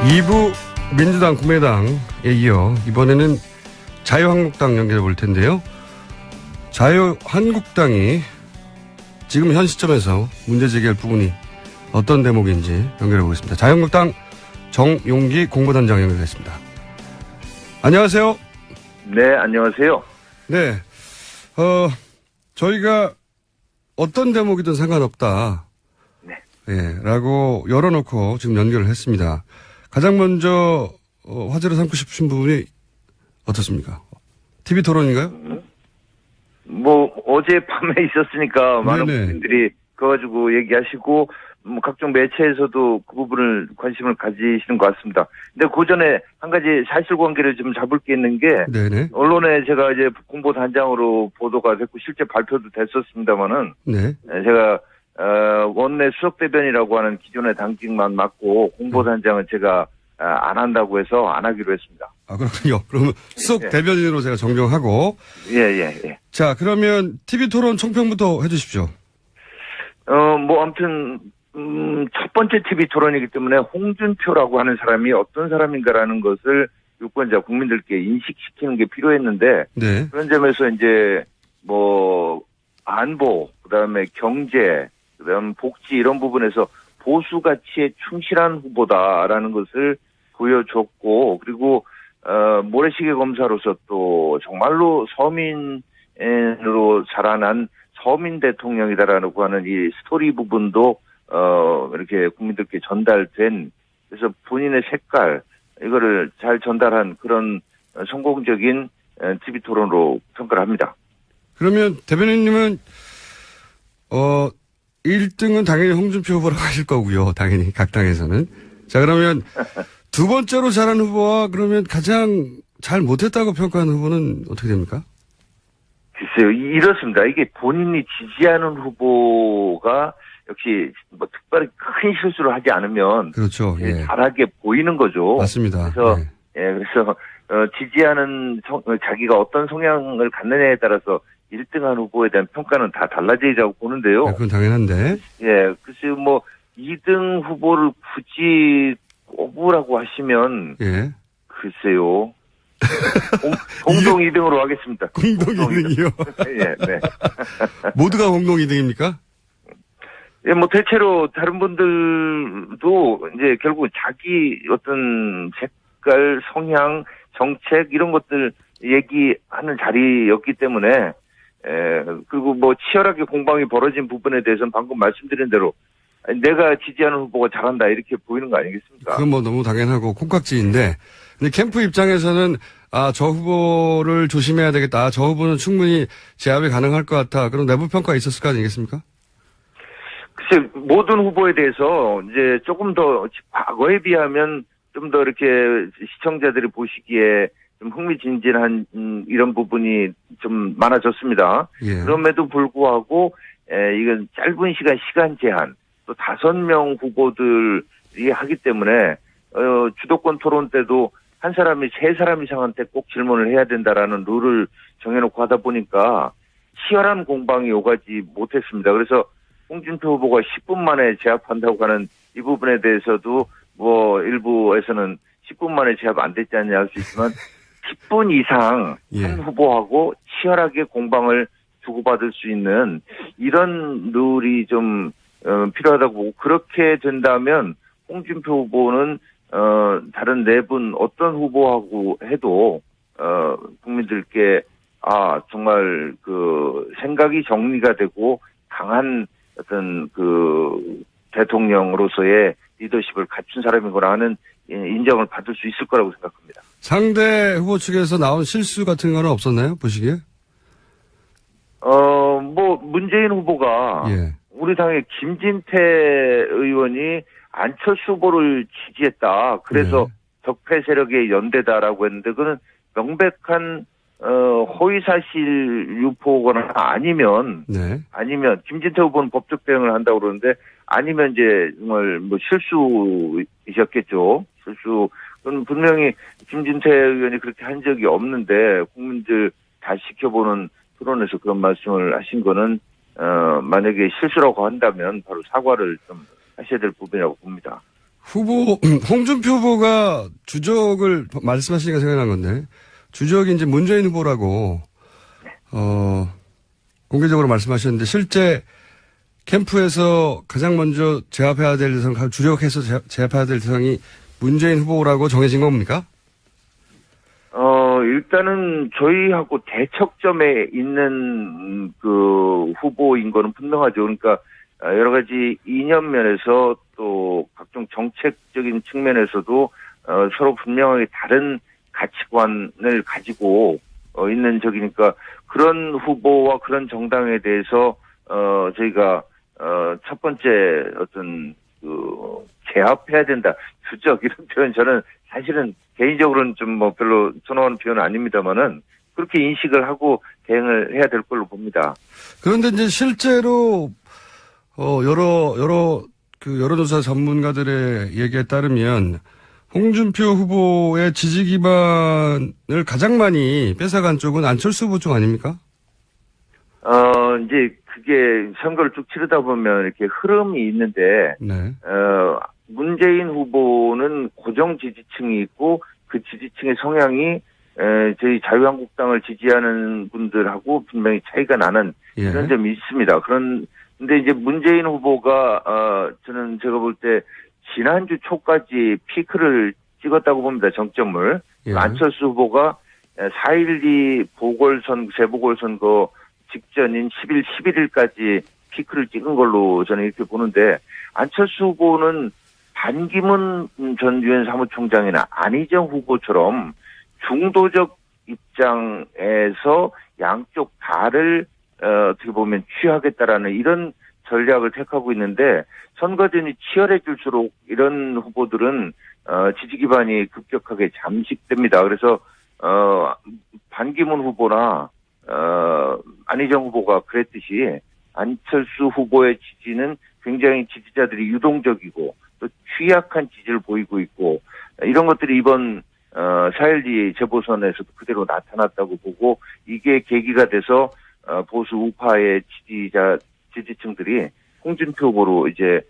2부 민주당, 국민의당에 이어 이번에는 자유한국당 연결해 볼 텐데요. 자유한국당이 지금 현 시점에서 문제 제기할 부분이 어떤 대목인지 연결해 보겠습니다. 자유한국당 정용기 공보단장 연결했습니다. 안녕하세요. 네, 안녕하세요. 네, 저희가 어떤 대목이든 상관없다. 네. 예, 라고 열어놓고 지금 연결을 했습니다. 가장 먼저 화제로 삼고 싶으신 부분이 어떻습니까? TV 토론인가요? 뭐 어젯밤에 있었으니까 많은 네네. 분들이 그거 가지고 얘기하시고 뭐 각종 매체에서도 그 부분을 관심을 가지시는 것 같습니다. 근데 그 전에 한 가지 사실관계를 좀 잡을 게 있는 게 네네. 언론에 제가 이제 공보단장으로 보도가 됐고 실제 발표도 됐었습니다마는 네. 제가 원내 수석대변이라고 하는 기존의 당직만 맡고 공보단장은 제가 안 한다고 해서 안 하기로 했습니다. 아, 그렇군요. 그러면 수석 예. 대변인으로 제가 정정하고. 예. 자, 그러면 TV 토론 총평부터 해주십시오. 뭐 아무튼 첫 번째 TV 토론이기 때문에 홍준표라고 하는 사람이 어떤 사람인가라는 것을 유권자 국민들께 인식시키는 게 필요했는데 네. 그런 점에서 이제 뭐 안보, 그다음에 경제, 그다음 복지 이런 부분에서 보수 가치에 충실한 후보다라는 것을 보여줬고 그리고 모래시계 검사로서 또 정말로 서민으로 자라난 서민 대통령이다라고 하는 이 스토리 부분도 이렇게 국민들께 전달된 그래서 본인의 색깔 이거를 잘 전달한 그런 성공적인 TV 토론으로 평가를 합니다. 그러면 대변인님은 1등은 당연히 홍준표 후보라고 하실 거고요. 당연히 각 당에서는. 자, 그러면 두 번째로 잘한 후보와 그러면 가장 잘 못했다고 평가하는 후보는 어떻게 됩니까? 글쎄요, 이렇습니다. 이게 본인이 지지하는 후보가 역시 뭐 특별히 큰 실수를 하지 않으면 그렇죠. 예. 잘하게 보이는 거죠. 맞습니다. 그래서 네. 그래서 지지하는 자기가 어떤 성향을 갖느냐에 따라서 1등한 후보에 대한 평가는 다 달라지리라고 보는데요. 네, 그건 당연한데. 예, 글쎄요, 뭐 2등 후보를 굳이 꼽으라고 하시면 예. 글쎄요. 공동 2등으로 하겠습니다. 공동 2등이요? 예, 네. 모두가 공동 2등입니까? 예, 뭐 대체로 다른 분들도 이제 결국 자기 어떤 색깔, 성향, 정책 이런 것들 얘기하는 자리였기 때문에 그리고 뭐 치열하게 공방이 벌어진 부분에 대해서는 방금 말씀드린 대로 내가 지지하는 후보가 잘한다 이렇게 보이는 거 아니겠습니까? 그건 뭐 너무 당연하고 콩깍지인데 근데 캠프 입장에서는 저 후보를 조심해야 되겠다. 저 후보는 충분히 제압이 가능할 것 같아. 그런 내부 평가가 있었을 거 아니겠습니까? 글쎄 모든 후보에 대해서 이제 조금 더 과거에 비하면 좀 더 이렇게 시청자들이 보시기에 좀 흥미진진한 이런 부분이 좀 많아졌습니다. 예. 그럼에도 불구하고 이건 짧은 시간 제한 또 5명 후보들이 하기 때문에 주도권 토론 때도 한 사람이 3사람 이상한테 꼭 질문을 해야 된다라는 룰을 정해놓고 하다 보니까 치열한 공방이 오가지 못했습니다. 그래서 홍준표 후보가 10분 만에 제압한다고 하는 이 부분에 대해서도 뭐 일부에서는 10분 만에 제압 안 됐지 않냐 할 수 있지만 10분 이상 예. 한 후보하고 치열하게 공방을 주고받을 수 있는 이런 룰이 좀 필요하다고 보고 그렇게 된다면 홍준표 후보는 다른 4분 어떤 후보하고 해도 국민들께 정말 그 생각이 정리가 되고 강한 어떤 그 대통령으로서의 리더십을 갖춘 사람이구나 하는 인정을 받을 수 있을 거라고 생각합니다. 상대 후보 측에서 나온 실수 같은 거는 없었나요? 보시기에? 뭐 문재인 후보가 예. 우리 당의 김진태 의원이 안철수 후보를 지지했다. 그래서 네. 적폐 세력의 연대다라고 했는데 그는 명백한 허위사실 유포거나 아니면 김진태 후보는 법적 대응을 한다고 그러는데 아니면 이제 정말 뭐 실수이셨겠죠. 그건 분명히 김진태 의원이 그렇게 한 적이 없는데 국민들 다 지켜보는 토론에서 그런 말씀을 하신 거는 만약에 실수라고 한다면 바로 사과를 좀 하셔야 될 부분이라고 봅니다. 홍준표 후보가 주적을 말씀하시니까 생각난 건데, 주적이 이제 문재인 후보라고, 공개적으로 말씀하셨는데, 실제 캠프에서 가장 먼저 제압해야 될 대상, 주력해서 제압해야 될 대상이 문재인 후보라고 정해진 겁니까? 일단은 저희하고 대척점에 있는 그 후보인 거는 분명하죠. 그러니까 여러 가지 이념 면에서 또 각종 정책적인 측면에서도 서로 분명하게 다른 가치관을 가지고 있는 적이니까 그런 후보와 그런 정당에 대해서 저희가 첫 번째 어떤 그 제압해야 된다. 주적 이런 표현 저는 사실은 개인적으로는 좀 뭐 별로 선호하는 표현은 아닙니다만은 그렇게 인식을 하고 대응을 해야 될 걸로 봅니다. 그런데 이제 실제로 여러 여론조사 전문가들의 얘기에 따르면 홍준표 후보의 지지 기반을 가장 많이 뺏어간 쪽은 안철수 후보 쪽 아닙니까? 이제 그게 선거를 쭉 치르다 보면 이렇게 흐름이 있는데, 네. 문재인 후보는 고정 지지층이 있고 그 지지층의 성향이 저희 자유한국당을 지지하는 분들하고 분명히 차이가 나는 예. 그런 점이 있습니다. 근데 이제 문재인 후보가 저는 제가 볼 때 지난주 초까지 피크를 찍었다고 봅니다. 정점을. 예. 안철수 후보가 4.12 재보궐선거 직전인 10일, 11일까지 피크를 찍은 걸로 저는 이렇게 보는데 안철수 후보는 반기문 전 유엔 사무총장이나 안희정 후보처럼 중도적 입장에서 양쪽 다를 어떻게 보면 취하겠다라는 이런 전략을 택하고 있는데 선거전이 치열해질수록 이런 후보들은 지지 기반이 급격하게 잠식됩니다. 그래서 반기문 후보나 안희정 후보가 그랬듯이 안철수 후보의 지지는 굉장히 지지자들이 유동적이고 또 취약한 지지를 보이고 있고 이런 것들이 이번 4.12 재보선에서도 그대로 나타났다고 보고 이게 계기가 돼서 보수 우파의 지지층들이 홍준표 후보로 이제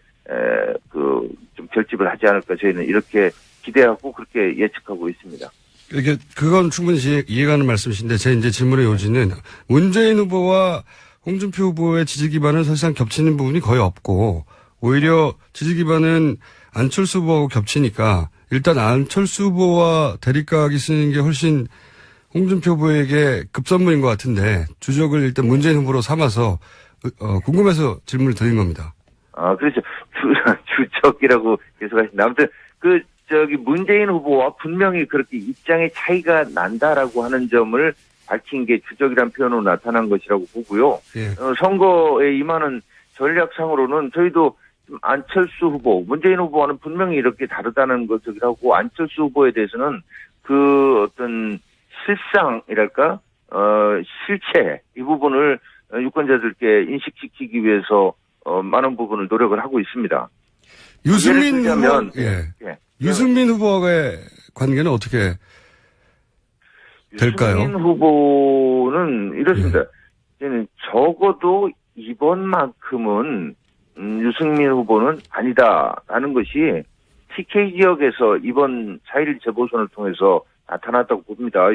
좀 결집을 하지 않을까 저희는 이렇게 기대하고 그렇게 예측하고 있습니다. 이렇게 그건 충분히 이해가는 말씀이신데 제 이제 질문의 요지는 문재인 후보와 홍준표 후보의 지지 기반은 사실상 겹치는 부분이 거의 없고 오히려 지지 기반은 안철수 후보하고 겹치니까 일단 안철수 후보와 대립각이 쓰는 게 훨씬 홍준표 후보에게 급선무인 것 같은데 주적을 일단 문재인 후보로 삼아서 궁금해서 질문을 드린 겁니다. 그렇죠. 주적이라고 계속 하신다. 아무튼 문재인 후보와 분명히 그렇게 입장의 차이가 난다라고 하는 점을 밝힌 게 주적이란 표현으로 나타난 것이라고 보고요. 예. 선거에 임하는 전략상으로는 저희도 안철수 후보, 문재인 후보와는 분명히 이렇게 다르다는 것을 하고 안철수 후보에 대해서는 그 어떤 실상이랄까, 실체 이 부분을 유권자들께 인식시키기 위해서 많은 부분을 노력을 하고 있습니다. 유승민 후보, 유승민 후보와의 관계는 어떻게 될까요? 유승민 후보는 이렇습니다. 저는 적어도 이번만큼은 유승민 후보는 아니다라는 것이 TK 지역에서 이번 4.1 재보선을 통해서 나타났다고 봅니다.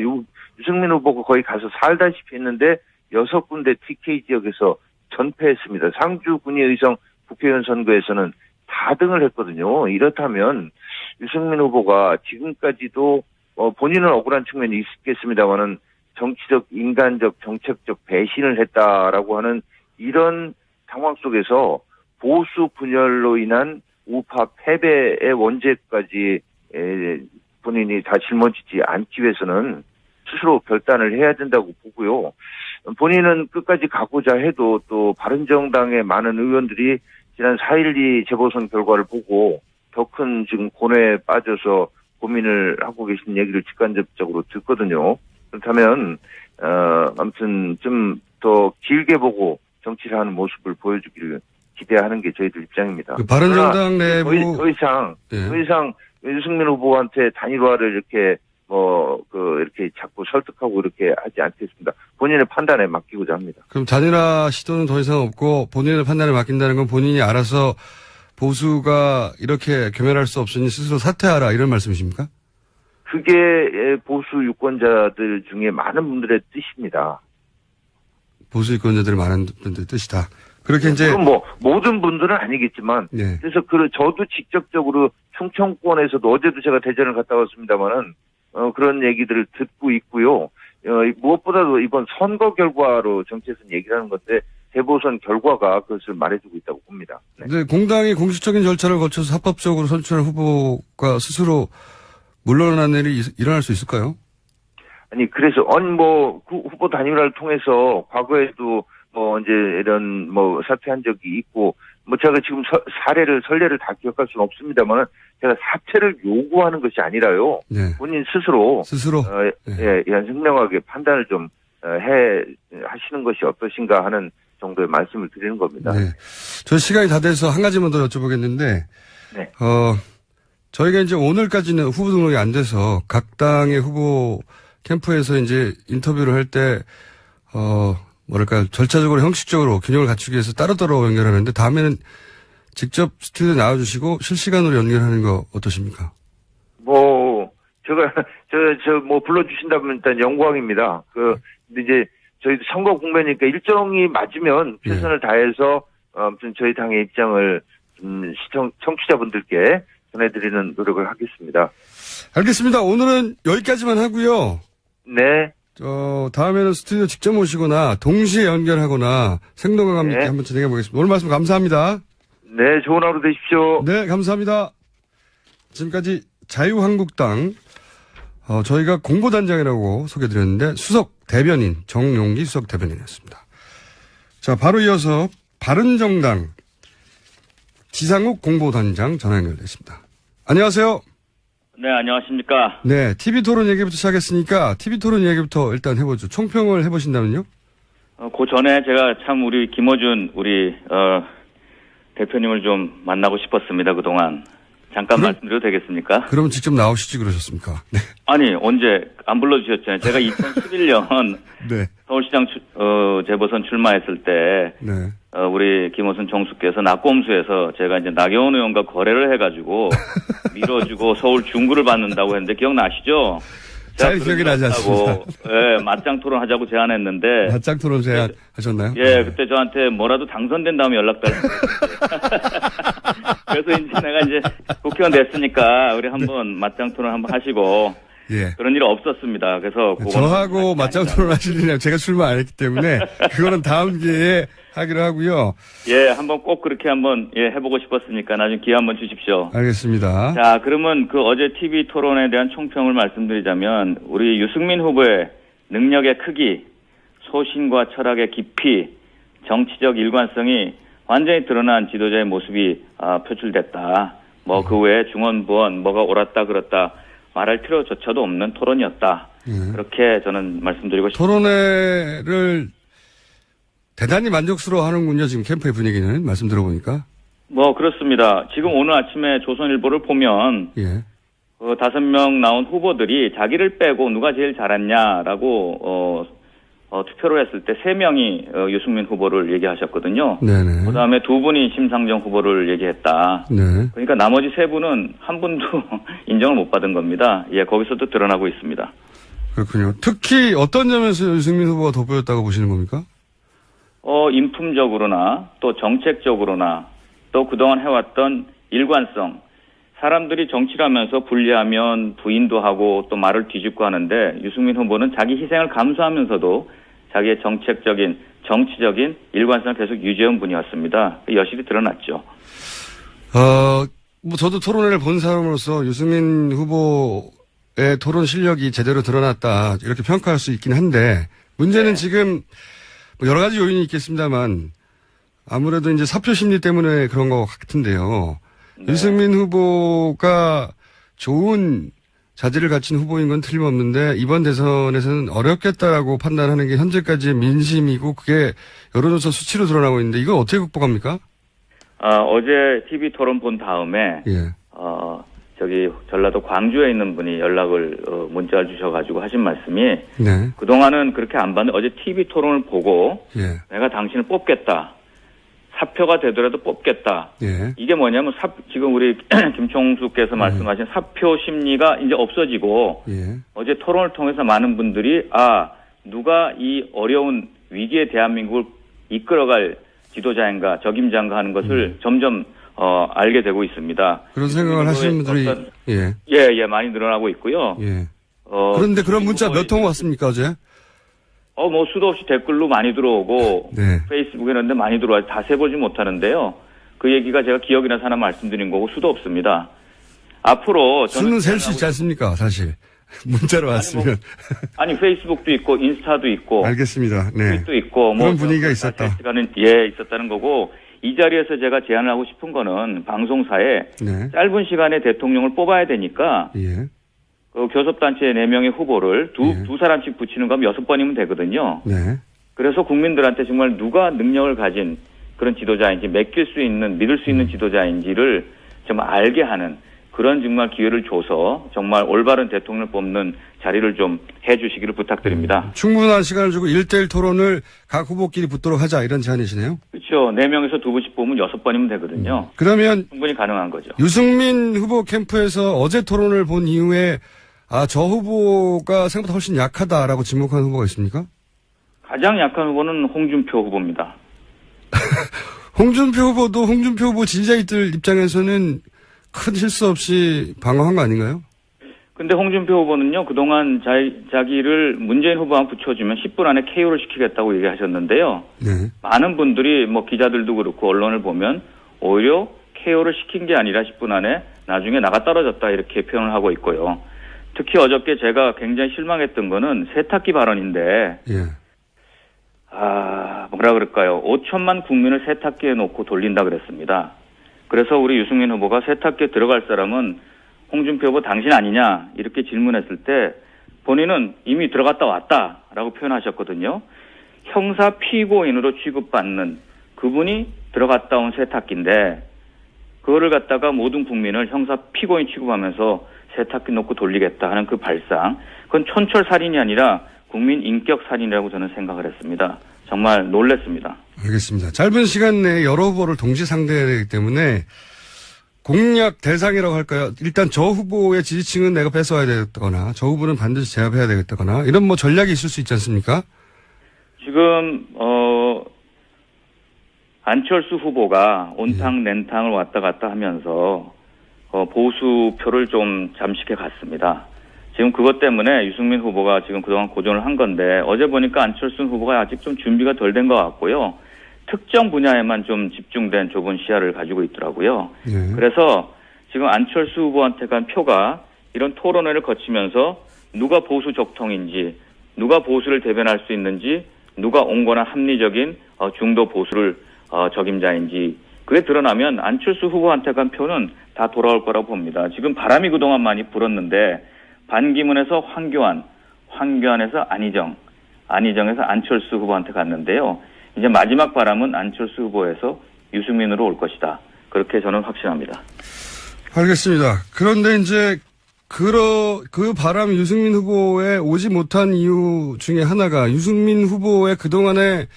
유승민 후보가 거의 가서 살다시피 했는데 6군데 TK 지역에서 전패했습니다. 상주 군의의성 국회의원 선거에서는 4등을 했거든요. 이렇다면 유승민 후보가 지금까지도 본인은 억울한 측면이 있겠습니다만은 정치적, 인간적, 정책적 배신을 했다라고 하는 이런 상황 속에서 보수 분열로 인한 우파 패배의 원죄까지 본인이 다 짊어지지 않기 위해서는 스스로 결단을 해야 된다고 보고요. 본인은 끝까지 가고자 해도 또 바른정당의 많은 의원들이 지난 4.12 재보선 결과를 보고 더 큰 지금 고뇌에 빠져서 고민을 하고 계신 얘기를 직간접적으로 듣거든요. 그렇다면 아무튼 좀 더 길게 보고 정치를 하는 모습을 보여주기를 기대하는 게 저희들 입장입니다. 바른정당 내부 더 이상 유승민 후보한테 단일화를 이렇게 이렇게 자꾸 설득하고 이렇게 하지 않겠습니다. 본인의 판단에 맡기고자 합니다. 그럼 단일화 시도는 더 이상 없고 본인의 판단에 맡긴다는 건 본인이 알아서 보수가 이렇게 겸연할 수 없으니 스스로 사퇴하라 이런 말씀이십니까? 그게 보수 유권자들 중에 많은 분들의 뜻입니다. 보수 유권자들이 많은 분들의 뜻이다. 그렇게 이제 그럼 뭐 모든 분들은 아니겠지만 네. 그래서 저도 직접적으로 충청권에서도 어제도 제가 대전을 갔다 왔습니다만은 그런 얘기들을 듣고 있고요. 무엇보다도 이번 선거 결과로 정치에서는 얘기를 하는 건데 대보선 결과가 그것을 말해주고 있다고 봅니다. 네. 근데 공당이 공식적인 절차를 거쳐서 합법적으로 선출한 후보가 스스로 물러나는 일이 일어날 수 있을까요? 아니 그래서 그 후보 단일화를 통해서 과거에도 이제 이런 사퇴한 적이 있고 제가 지금 선례를 다 기억할 수는 없습니다만 제가 사퇴를 요구하는 것이 아니라요. 네. 본인 스스로 네. 현명하게 판단을 좀 하시는 것이 어떠신가 하는 정도의 말씀을 드리는 겁니다. 네. 저 시간이 다 돼서 한 가지만 더 여쭤보겠는데, 네. 저희가 이제 오늘까지는 후보 등록이 안 돼서 각 당의 후보 캠프에서 이제 인터뷰를 할 때, 절차적으로 형식적으로 균형을 갖추기 위해서 따로따로 연결하는데 다음에는 직접 스튜디오에 나와주시고 실시간으로 연결하는 거 어떠십니까? 불러주신다면 일단 영광입니다. 근데 이제 저희도 선거 국면이니까 일정이 맞으면 최선을 다해서 아무튼 저희 당의 입장을 청취자분들께 전해드리는 노력을 하겠습니다. 알겠습니다. 오늘은 여기까지만 하고요. 네. 다음에는 스튜디오 직접 모시거나 동시에 연결하거나 생동감 있게 한번 진행해 보겠습니다. 오늘 말씀 감사합니다. 네, 좋은 하루 되십시오. 네, 감사합니다. 지금까지 자유한국당, 저희가 공보단장이라고 소개드렸는데 수석 대변인, 정용기 수석 대변인이었습니다. 자, 바로 이어서 바른정당 지상욱 공보단장 전화 연결됐습니다. 안녕하세요. 네, 안녕하십니까. 네, TV토론 얘기부터 시작했으니까 TV토론 얘기부터 일단 해보죠. 총평을 해보신다면요? 그 전에 제가 참 우리 김어준 대표님을 좀 만나고 싶었습니다, 그동안. 잠깐 말씀드려도 되겠습니까? 그럼 직접 나오시지 그러셨습니까? 네. 아니, 언제 안 불러주셨잖아요. 제가 2011년 네. 서울시장 재보선 출마했을 때 네. 우리 김어준 정수께서 낙곰수에서 제가 이제 나경원 의원과 거래를 해가지고 밀어주고 서울 중구를 받는다고 했는데 기억나시죠? 잘 기억이 나지 않습니다. 예, 맞짱 토론 하자고 제안했는데. 맞짱 토론 제안하셨나요? 예, 그때 저한테 뭐라도 당선된 다음에 연락 달라고. 그래서 이제 내가 이제 국회의원 됐으니까 우리 한번 맞짱 토론 한번 하시고. 예. 그런 일이 없었습니다. 그래서 저하고 맞짱 토론 하실 일이랑 제가 출마 안 했기 때문에 그거는 다음 기회에 하기로 하고요. 예, 한번 꼭 그렇게 한번 해보고 싶었으니까 나중에 기회 한번 주십시오. 알겠습니다. 자, 그러면 그 어제 TV 토론에 대한 총평을 말씀드리자면 우리 유승민 후보의 능력의 크기, 소신과 철학의 깊이, 정치적 일관성이 완전히 드러난 지도자의 모습이 표출됐다. 그 외에 중언부언 뭐가 옳았다 그렇다 말할 필요조차도 없는 토론이었다. 그렇게 저는 말씀드리고 싶습니다. 토론회를 대단히 만족스러워하는군요. 지금 캠프의 분위기는 말씀 들어보니까. 그렇습니다. 지금 오늘 아침에 조선일보를 보면 5명 나온 후보들이 자기를 빼고 누가 제일 잘했냐라고 투표를 했을 때 3명이 유승민 후보를 얘기하셨거든요. 네네. 그다음에 2분이 심상정 후보를 얘기했다. 네. 그러니까 나머지 3분은 한 분도 인정을 못 받은 겁니다. 예, 거기서도 드러나고 있습니다. 그렇군요. 특히 어떤 점에서 유승민 후보가 돋보였다고 보시는 겁니까? 인품적으로나 또 정책적으로나 또 그동안 해왔던 일관성. 사람들이 정치를 하면서 분리하면 부인도 하고 또 말을 뒤집고 하는데 유승민 후보는 자기 희생을 감수하면서도 자기의 정치적인 일관성을 계속 유지한 분이었습니다. 여실히 드러났죠. 저도 토론회를 본 사람으로서 유승민 후보의 토론 실력이 제대로 드러났다 이렇게 평가할 수 있긴 한데 문제는 지금 여러 가지 요인이 있겠습니다만 아무래도 이제 사표 심리 때문에 그런 것 같은데요. 네. 유승민 후보가 좋은 자질을 갖춘 후보인 건 틀림없는데 이번 대선에서는 어렵겠다라고 판단하는 게 현재까지의 민심이고 그게 여론조사 수치로 드러나고 있는데 이걸 어떻게 극복합니까? 어제 TV 토론 본 다음에 전라도 광주에 있는 분이 연락을 문자를 주셔가지고 하신 말씀이 네. 그동안은 그렇게 안 봤는데 어제 TV 토론을 보고 내가 당신을 뽑겠다. 사표가 되더라도 뽑겠다. 예. 이게 뭐냐면 지금 우리 김총수께서 말씀하신 사표 심리가 이제 없어지고 예. 어제 토론을 통해서 많은 분들이 누가 이 어려운 위기의 대한민국을 이끌어갈 지도자인가 적임자인가 하는 것을 점점 알게 되고 있습니다. 그런 생각을 하시는 분들이 예, 많이 늘어나고 있고요. 예. 그런데 그런 문자 몇 통 왔습니까 어제? 뭐 수도 없이 댓글로 많이 들어오고 네. 페이스북에 있는데 많이 들어와서 다 세보지 못하는데요. 그 얘기가 제가 기억이 나서 하나 말씀드린 거고 수도 없습니다. 앞으로 수는 셀 수 있지 않습니까 사실 문자로 왔으면. 아니 페이스북도 있고 인스타도 있고. 알겠습니다. 네. 트윗도 있고 그런 분위기가 있었다. 시간은 있었다는 거고 이 자리에서 제가 제안을 하고 싶은 거는 방송사에 네. 짧은 시간에 대통령을 뽑아야 되니까. 예. 그 교섭단체 4명의 후보를 두 사람씩 붙이는 거면 6번이면 되거든요. 네. 그래서 국민들한테 정말 누가 능력을 가진 그런 지도자인지 믿을 수 있는 지도자인지를 정말 알게 하는 그런 정말 기회를 줘서 정말 올바른 대통령을 뽑는 자리를 좀 해주시기를 부탁드립니다. 충분한 시간을 주고 1대1 토론을 각 후보끼리 붙도록 하자 이런 제안이시네요. 그렇죠. 4명에서 2분씩 뽑으면 6번이면 되거든요. 그러면 충분히 가능한 거죠. 유승민 후보 캠프에서 어제 토론을 본 이후에 저 후보가 생각보다 훨씬 약하다라고 지목한 후보가 있습니까? 가장 약한 후보는 홍준표 후보입니다. 홍준표 후보도 홍준표 후보 지지자들 입장에서는 큰 실수 없이 방어한 거 아닌가요? 근데 홍준표 후보는요, 그동안 자기를 문재인 후보만 붙여주면 10분 안에 KO를 시키겠다고 얘기하셨는데요. 네. 많은 분들이 기자들도 그렇고 언론을 보면 오히려 KO를 시킨 게 아니라 10분 안에 나중에 나가 떨어졌다 이렇게 표현을 하고 있고요. 특히 어저께 제가 굉장히 실망했던 거는 세탁기 발언인데, 예. 뭐라 그럴까요? 5천만 국민을 세탁기에 놓고 돌린다 그랬습니다. 그래서 우리 유승민 후보가 세탁기에 들어갈 사람은 홍준표 후보 당신 아니냐 이렇게 질문했을 때 본인은 이미 들어갔다 왔다라고 표현하셨거든요. 형사 피고인으로 취급받는 그분이 들어갔다 온 세탁기인데 그거를 갖다가 모든 국민을 형사 피고인 취급하면서 세탁기 놓고 돌리겠다 하는 그 발상, 그건 촌철살인이 아니라 국민 인격살인이라고 저는 생각을 했습니다. 정말 놀랐습니다. 알겠습니다. 짧은 시간 내에 여러 후보를 동시 상대해야 되기 때문에 공략 대상이라고 할까요? 일단 저 후보의 지지층은 내가 뺏어야 되겠다거나 저 후보는 반드시 제압해야 되겠다거나 이런 전략이 있을 수 있지 않습니까? 지금 안철수 후보가 온탕 냉탕을 왔다 갔다 하면서 보수표를 좀 잠식해 갔습니다. 지금 그것 때문에 유승민 후보가 지금 그동안 고전을 한 건데 어제 보니까 안철수 후보가 아직 좀 준비가 덜 된 것 같고요. 특정 분야에만 좀 집중된 좁은 시야를 가지고 있더라고요. 그래서 지금 안철수 후보한테 간 표가 이런 토론회를 거치면서 누가 보수 적통인지, 누가 보수를 대변할 수 있는지, 누가 온건한 합리적인 중도 보수를 적임자인지 그게 드러나면 안철수 후보한테 간 표는 다 돌아올 거라고 봅니다. 지금 바람이 그동안 많이 불었는데 반기문에서 황교안, 황교안에서 안희정, 안희정에서 안철수 후보한테 갔는데요. 이제 마지막 바람은 안철수 후보에서 유승민으로 올 것이다. 그렇게 저는 확신합니다. 알겠습니다. 그런데 이제 그 바람이 유승민 후보에 오지 못한 이유 중에 하나가 유승민 후보의 그동안의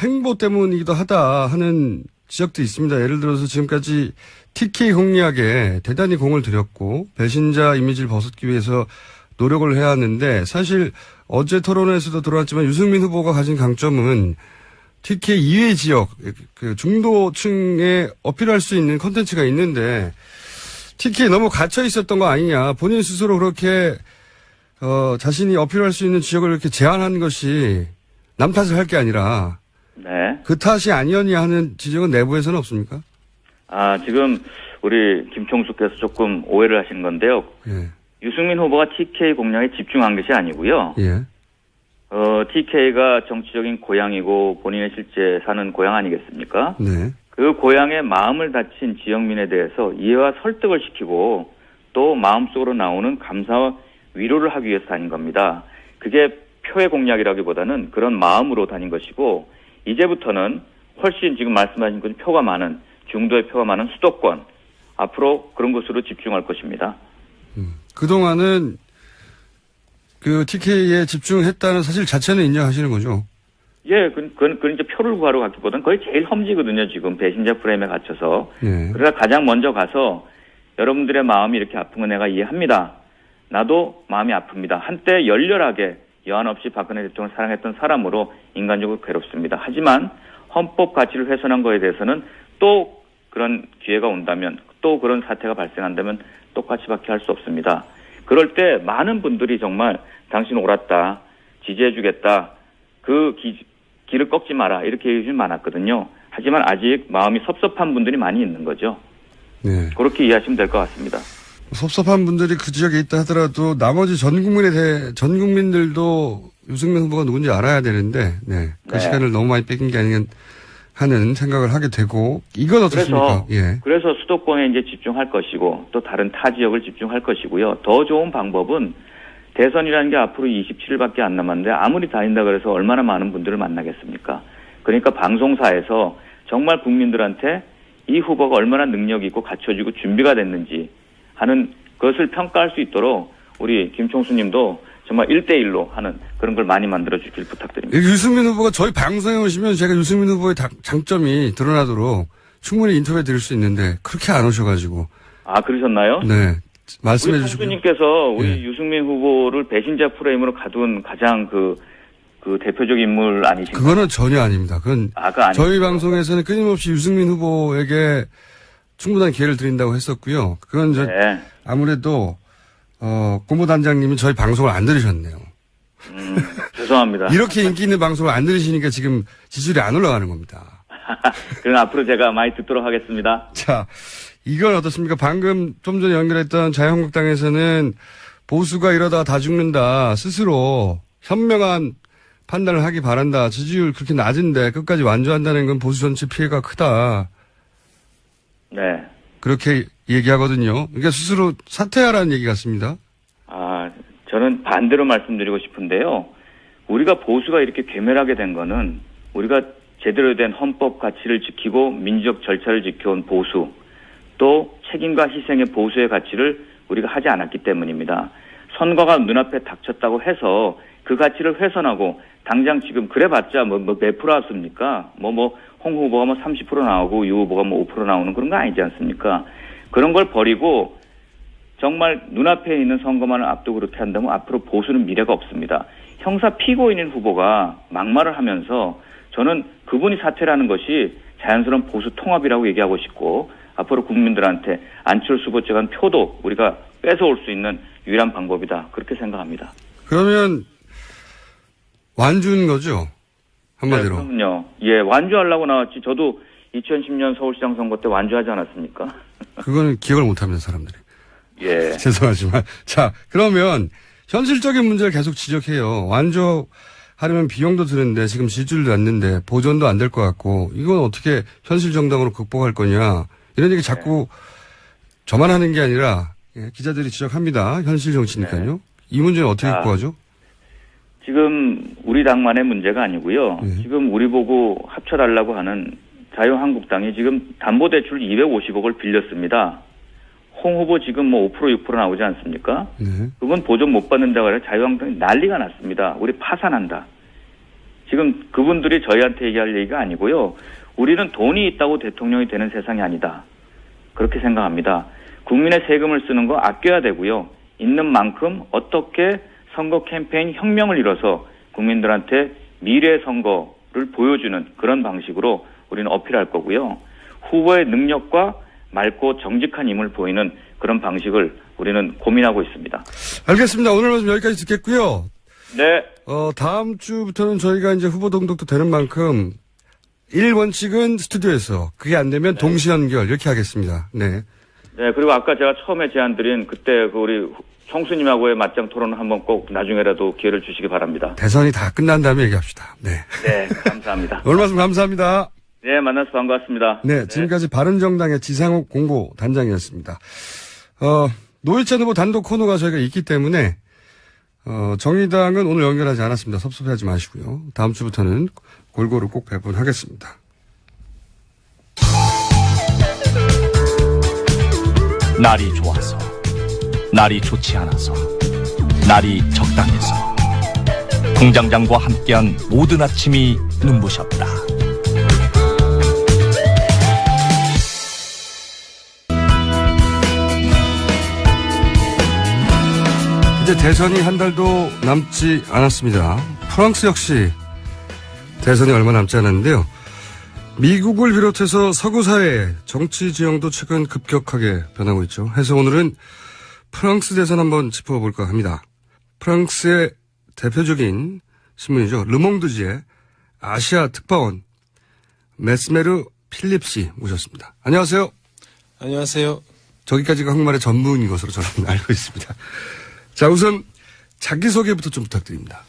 행보 때문이기도 하다 하는 지적도 있습니다. 예를 들어서 지금까지 TK 공략에 대단히 공을 들였고 배신자 이미지를 벗기 위해서 노력을 해야 하는데 사실 어제 토론회에서도 들어왔지만 유승민 후보가 가진 강점은 TK 이외 지역, 그 중도층에 어필할 수 있는 콘텐츠가 있는데 TK에 너무 갇혀 있었던 거 아니냐. 본인 스스로 그렇게 자신이 어필할 수 있는 지역을 이렇게 제한한 것이 남 탓을 할 게 아니라 네. 그 탓이 아니었냐 하는 지적은 내부에서는 없습니까? 지금 우리 김총수께서 조금 오해를 하시는 건데요. 예. 유승민 후보가 TK 공략에 집중한 것이 아니고요. 예. TK가 정치적인 고향이고 본인의 실제 사는 고향 아니겠습니까? 네. 그 고향의 마음을 다친 지역민에 대해서 이해와 설득을 시키고 또 마음속으로 나오는 감사와 위로를 하기 위해서 다닌 겁니다. 그게 표의 공략이라기보다는 그런 마음으로 다닌 것이고 이제부터는 훨씬 지금 말씀하신 것처럼 표가 많은 중도의 표가 많은 수도권 앞으로 그런 것으로 집중할 것입니다. 그동안은 그 TK에 집중했다는 사실 자체는 인정하시는 거죠? 예, 그건 이제 표를 구하러 갔기보다는 거의 제일 험지거든요, 지금 배신자 프레임에 갇혀서. 네. 그래서 가장 먼저 가서 여러분들의 마음이 이렇게 아픈 거 내가 이해합니다. 나도 마음이 아픕니다. 한때 열렬하게 여한 없이 박근혜 대통령을 사랑했던 사람으로 인간적으로 괴롭습니다. 하지만 헌법 가치를 훼손한 거에 대해서는 또 그런 기회가 온다면, 또 그런 사태가 발생한다면 똑같이밖에 할 수 없습니다. 그럴 때 많은 분들이 정말 당신 옳았다, 지지해주겠다, 그 길을 꺾지 마라 이렇게 얘기 많았거든요. 하지만 아직 마음이 섭섭한 분들이 많이 있는 거죠. 네. 그렇게 이해하시면 될 것 같습니다. 섭섭한 분들이 그 지역에 있다 하더라도 나머지 전 국민들도 유승민 후보가 누군지 알아야 되는데, 네. 그 네. 시간을 너무 많이 뺏긴 게 아닌가 하는 생각을 하게 되고, 이건 어떻습니까? 그래서 수도권에 이제 집중할 것이고, 또 다른 타 지역을 집중할 것이고요. 더 좋은 방법은 대선이라는 게 앞으로 27일밖에 안 남았는데 아무리 다닌다 그래서 얼마나 많은 분들을 만나겠습니까? 그러니까 방송사에서 정말 국민들한테 이 후보가 얼마나 능력이 있고 갖춰지고 준비가 됐는지 하는 것을 평가할 수 있도록 우리 김총수님도 정말 1대1로 하는 그런 걸 많이 만들어 주길 부탁드립니다. 유승민 후보가 저희 방송에 오시면 제가 유승민 후보의 장점이 드러나도록 충분히 인터뷰 드릴 수 있는데 그렇게 안 오셔가지고. 아, 그러셨나요? 네. 말씀해 우리 주시고. 총수님께서 우리 네. 유승민 후보를 배신자 프레임으로 가둔 가장 그 대표적 인물 아니신가요? 그거는 전혀 아닙니다. 그건 저희 아니죠. 방송에서는 끊임없이 유승민 후보에게 충분한 기회를 드린다고 했었고요. 그건 네. 아무래도 고모단장님이 저희 방송을 안 들으셨네요. 죄송합니다. 이렇게 인기 있는 방송을 안 들으시니까 지금 지지율이 안 올라가는 겁니다. 그럼 앞으로 제가 많이 듣도록 하겠습니다. 자, 이건 어떻습니까? 방금 좀 전에 연결했던 자유한국당에서는 보수가 이러다가 다 죽는다. 스스로 현명한 판단을 하기 바란다. 지지율 그렇게 낮은데 끝까지 완주한다는 건 보수 전체 피해가 크다. 네. 그렇게 얘기하거든요. 그러니까 스스로 사퇴하라는 얘기 같습니다. 저는 반대로 말씀드리고 싶은데요. 우리가 보수가 이렇게 괴멸하게 된 거는 우리가 제대로 된 헌법 가치를 지키고 민주적 절차를 지켜온 보수, 또 책임과 희생의 보수의 가치를 우리가 하지 않았기 때문입니다. 선거가 눈앞에 닥쳤다고 해서 그 가치를 훼손하고 당장 지금 그래봤자 몇 프로 왔습니까? 홍 후보가 30% 나오고 유 후보가 5% 나오는 그런 거 아니지 않습니까? 그런 걸 버리고 정말 눈앞에 있는 선거만을 앞두고 그렇게 한다면 앞으로 보수는 미래가 없습니다. 형사 피고인인 후보가 막말을 하면서 저는 그분이 사퇴라는 것이 자연스러운 보수 통합이라고 얘기하고 싶고 앞으로 국민들한테 안철수 후보 쪽한 표도 우리가 뺏어올 수 있는 유일한 방법이다. 그렇게 생각합니다. 그러면 완주인 거죠? 한마디로. 네, 그럼요. 예, 완주하려고 나왔지. 저도 2010년 서울시장 선거 때 완주하지 않았습니까? 그거는 기억을 못합니다, 사람들이. 예. 죄송하지만. 자, 그러면 현실적인 문제를 계속 지적해요. 완주하려면 비용도 드는데 지금 지지율도 낮는데 보존도 안 될 것 같고 이건 어떻게 현실 정당으로 극복할 거냐. 이런 얘기 자꾸 저만 하는 게 아니라 기자들이 지적합니다. 현실 정치니까요. 네. 이 문제는 어떻게 극복하죠? 지금 우리 당만의 문제가 아니고요. 지금 우리 보고 합쳐달라고 하는 자유한국당이 지금 담보대출 250억을 빌렸습니다. 홍 후보 지금 5% 6% 나오지 않습니까? 네. 그건 보존 못 받는다고 해서 자유한국당이 난리가 났습니다. 우리 파산한다. 지금 그분들이 저희한테 얘기할 얘기가 아니고요. 우리는 돈이 있다고 대통령이 되는 세상이 아니다. 그렇게 생각합니다. 국민의 세금을 쓰는 거 아껴야 되고요. 있는 만큼 어떻게 선거 캠페인 혁명을 이뤄서 국민들한테 미래 선거를 보여주는 그런 방식으로 우리는 어필할 거고요. 후보의 능력과 맑고 정직한 힘을 보이는 그런 방식을 우리는 고민하고 있습니다. 알겠습니다. 오늘 말씀 여기까지 듣겠고요. 네. 다음 주부터는 저희가 이제 후보 등록도 되는 만큼 1원칙은 스튜디오에서 그게 안 되면 동시 연결 이렇게 하겠습니다. 네. 네, 그리고 아까 제가 처음에 제안드린 그때 우리 총수님하고의 맞짱 토론을 한번 꼭 나중에라도 기회를 주시기 바랍니다. 대선이 다 끝난 다음에 얘기합시다. 네. 네, 감사합니다. 오늘 말씀 감사합니다. 네, 만나서 반갑습니다. 네, 지금까지 바른정당의 지상욱 공보단장이었습니다. 노회찬 후보 단독 코너가 저희가 있기 때문에 정의당은 오늘 연결하지 않았습니다. 섭섭해하지 마시고요. 다음 주부터는 골고루 꼭 배분하겠습니다. 날이 좋아서, 날이 좋지 않아서, 날이 적당해서 홍장장과 함께한 모든 아침이 눈부셨다. 이제 대선이 한 달도 남지 않았습니다. 프랑스 역시 대선이 얼마 남지 않았는데요. 미국을 비롯해서 서구 사회의 정치 지형도 최근 급격하게 변하고 있죠. 해서 오늘은 프랑스 대선 한번 짚어볼까 합니다. 프랑스의 대표적인 신문이죠. 르몽드지의 아시아 특파원 메스메르 필립 씨 모셨습니다. 안녕하세요. 안녕하세요. 저기까지가 한국말의 전문인 것으로 저는 알고 있습니다. 자, 우선 자기소개부터 좀 부탁드립니다.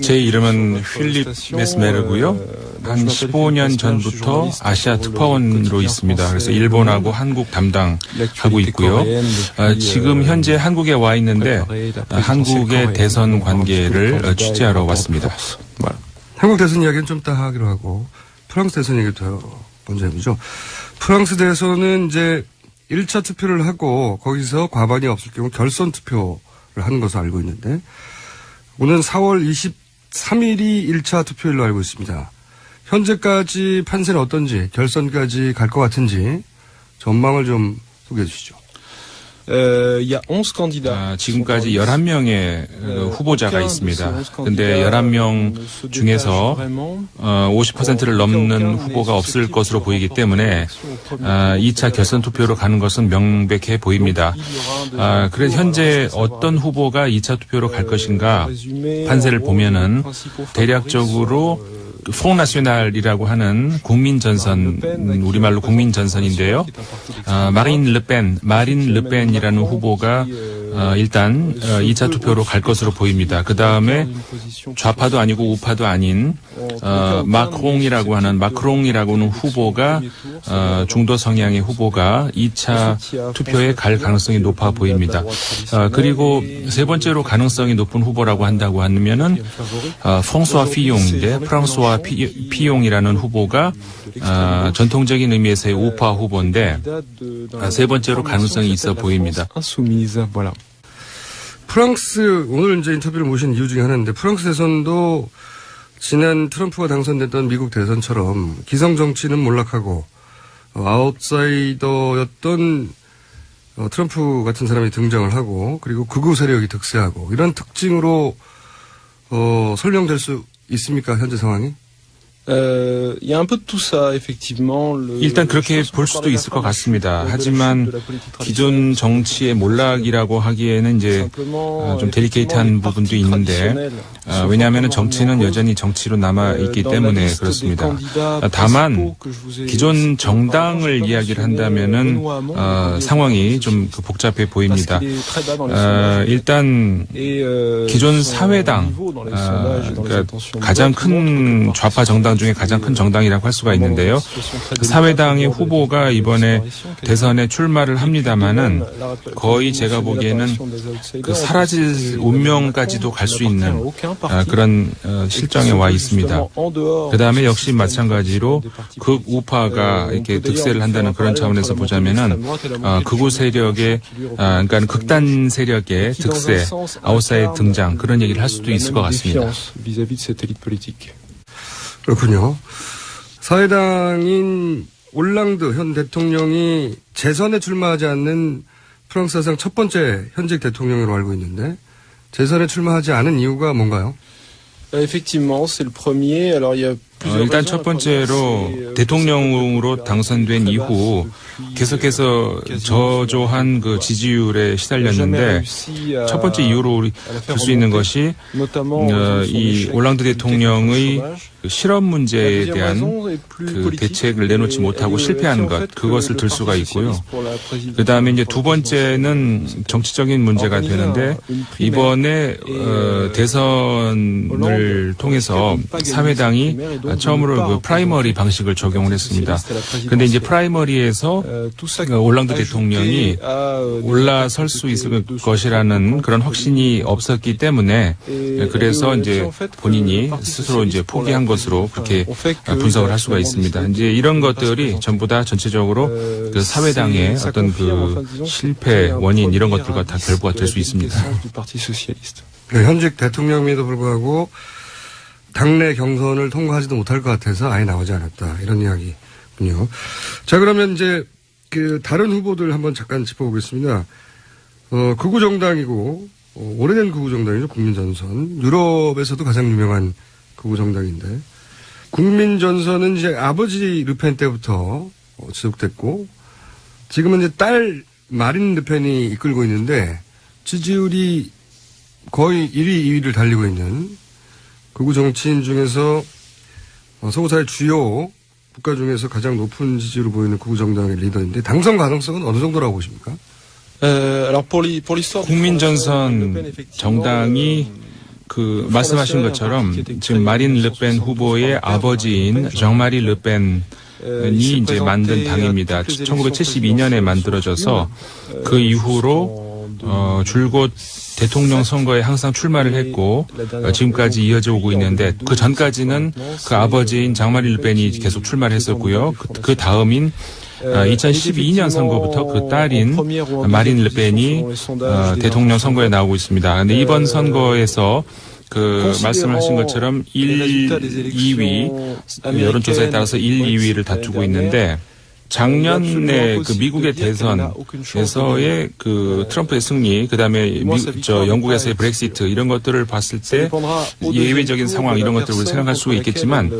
제 이름은 필립 메스메르고요. 한 15년 전부터 아시아 특파원으로 있습니다. 그래서 일본하고 한국 담당하고 있고요. 지금 현재 한국에 와 있는데 한국의 대선 관계를 취재하러 왔습니다. 한국 대선 이야기는 좀 이따 하기로 하고 프랑스 대선 얘기부터 먼저 해보죠. 프랑스 대선은 이제 1차 투표를 하고 거기서 과반이 없을 경우 결선 투표를 하는 것으로 알고 있는데 오는 4월 23일이 1차 투표일로 알고 있습니다. 현재까지 판세는 어떤지, 결선까지 갈 것 같은지 전망을 좀 소개해 주시죠. 지금까지 11명의 후보자가 있습니다. 근데 11명 중에서 50%를 넘는 후보가 없을 것으로 보이기 때문에 2차 결선 투표로 가는 것은 명백해 보입니다. 그래서 현재 어떤 후보가 2차 투표로 갈 것인가 판세를 보면은 대략적으로 프롱 나시오날이라고 하는 국민전선, 우리말로 국민전선인데요. 마린 르펜이라는 후보가 일단 2차 투표로 갈 것으로 보입니다. 그 다음에 좌파도 아니고 우파도 아닌 마크롱이라고 하는 후보가 중도 성향의 후보가 2차 투표에 갈 가능성이 높아 보입니다. 그리고 세 번째로 가능성이 높은 후보라고 한다고 하면은 프랑스와 피용인데 프랑스와 피용이라는 후보가 전통적인 의미에서의 우파 후보인데 세 번째로 가능성이 있어 보입니다. 프랑스 오늘 이제 인터뷰를 모신 이유 중에 하나인데 프랑스 대선도 지난 트럼프가 당선됐던 미국 대선처럼 기성 정치는 몰락하고 아웃사이더였던 트럼프 같은 사람이 등장을 하고 그리고 극우 세력이 득세하고 이런 특징으로 설명될 수 있습니까? 현재 상황이? 일단 그렇게 볼 수도 있을 것 같습니다. 하지만 기존 정치의 몰락이라고 하기에는 이제 좀 데리케이트한 부분도 있는데 왜냐하면 정치는 여전히 정치로 남아있기 때문에 그렇습니다. 다만 기존 정당을 이야기를 한다면은 상황이 좀 복잡해 보입니다. 일단 기존 사회당 그러니까 가장 큰 좌파 정당 중에 가장 큰 정당이라고 할 수가 있는데요. 사회당의 후보가 이번에 대선에 출마를 합니다마는 거의 제가 보기에는 그 사라질 운명까지도 갈 수 있는 그런 실정에 와 있습니다. 그 다음에 역시 마찬가지로 극우파가 이렇게 득세를 한다는 그런 차원에서 보자면은 극우 세력의 그러니까 극단 세력의 득세, 아웃사이드 등장 그런 얘기를 할 수도 있을 것 같습니다. 그렇군요. 사회당인 올랑드 현 대통령이 재선에 출마하지 않는 프랑스 사상 첫 번째 현직 대통령으로 알고 있는데 재선에 출마하지 않은 이유가 뭔가요? 일단 첫 번째로 대통령으로 당선된 이후 계속해서 저조한 그 지지율에 시달렸는데 첫 번째 이유로 우리 볼 수 있는 것이 이 올랑드 대통령의 그 실업 문제에 대한 그 대책을 내놓지 못하고 실패한 것 그것을 들 수가 있고요. 그 다음에 이제 두 번째는 정치적인 문제가 되는데 이번에 대선을 통해서 사회당이 처음으로 그 프라이머리 방식을 적용을 했습니다. 그런데 이제 프라이머리에서 올랑드 대통령이 올라설 수 있을 것이라는 그런 확신이 없었기 때문에 그래서 이제 본인이 스스로 이제 포기한 것으로 그렇게 분석을 할 수가 있습니다. 이제 이런 것들이 전부 다 전체적으로 그 사회당의 어떤 그 실패 원인 이런 것들과 다 결부가 될 수 있습니다. 현직 대통령임에도 불구하고 당내 경선을 통과하지도 못할 것 같아서 아예 나오지 않았다. 이런 이야기군요. 자, 그러면 이제 그 다른 후보들 한번 잠깐 짚어보겠습니다. 극우 정당이고 오래된 극우 정당이죠. 국민전선. 유럽에서도 가장 유명한 극우 정당인데 국민전선은 이제 아버지 르펜 때부터 지속됐고 지금은 이제 딸 마린 르펜이 이끌고 있는데 지지율이 거의 1위, 2위를 달리고 있는 극우 정치인 중에서 서구사회 주요 국가 중에서 가장 높은 지지율을 보이는 극우 정당의 리더인데 당선 가능성은 어느 정도라고 보십니까? 국민전선 정당이 그 말씀하신 것처럼 지금 마린 르펜 후보의 아버지인 정마리 르펜이 이제 만든 당입니다. 1972년에 만들어져서 그 이후로 줄곧 대통령 선거에 항상 출마를 했고 지금까지 이어져 오고 있는데 그 전까지는 그 아버지인 장마리 르펜이 계속 출마를 했었고요. 그 다음인 2012년 선거부터 그 딸인 마린 르펜이 대통령 선거에 나오고 있습니다. 그런데 이번 선거에서 그 말씀하신 것처럼 1, 2위 여론조사에 따라서 1, 2위를 다투고 있는데 작년에 그 미국의 대선에서의 그 트럼프의 승리, 그 다음에 영국에서의 브렉시트 이런 것들을 봤을 때 예외적인 상황 이런 것들을 생각할 수가 있겠지만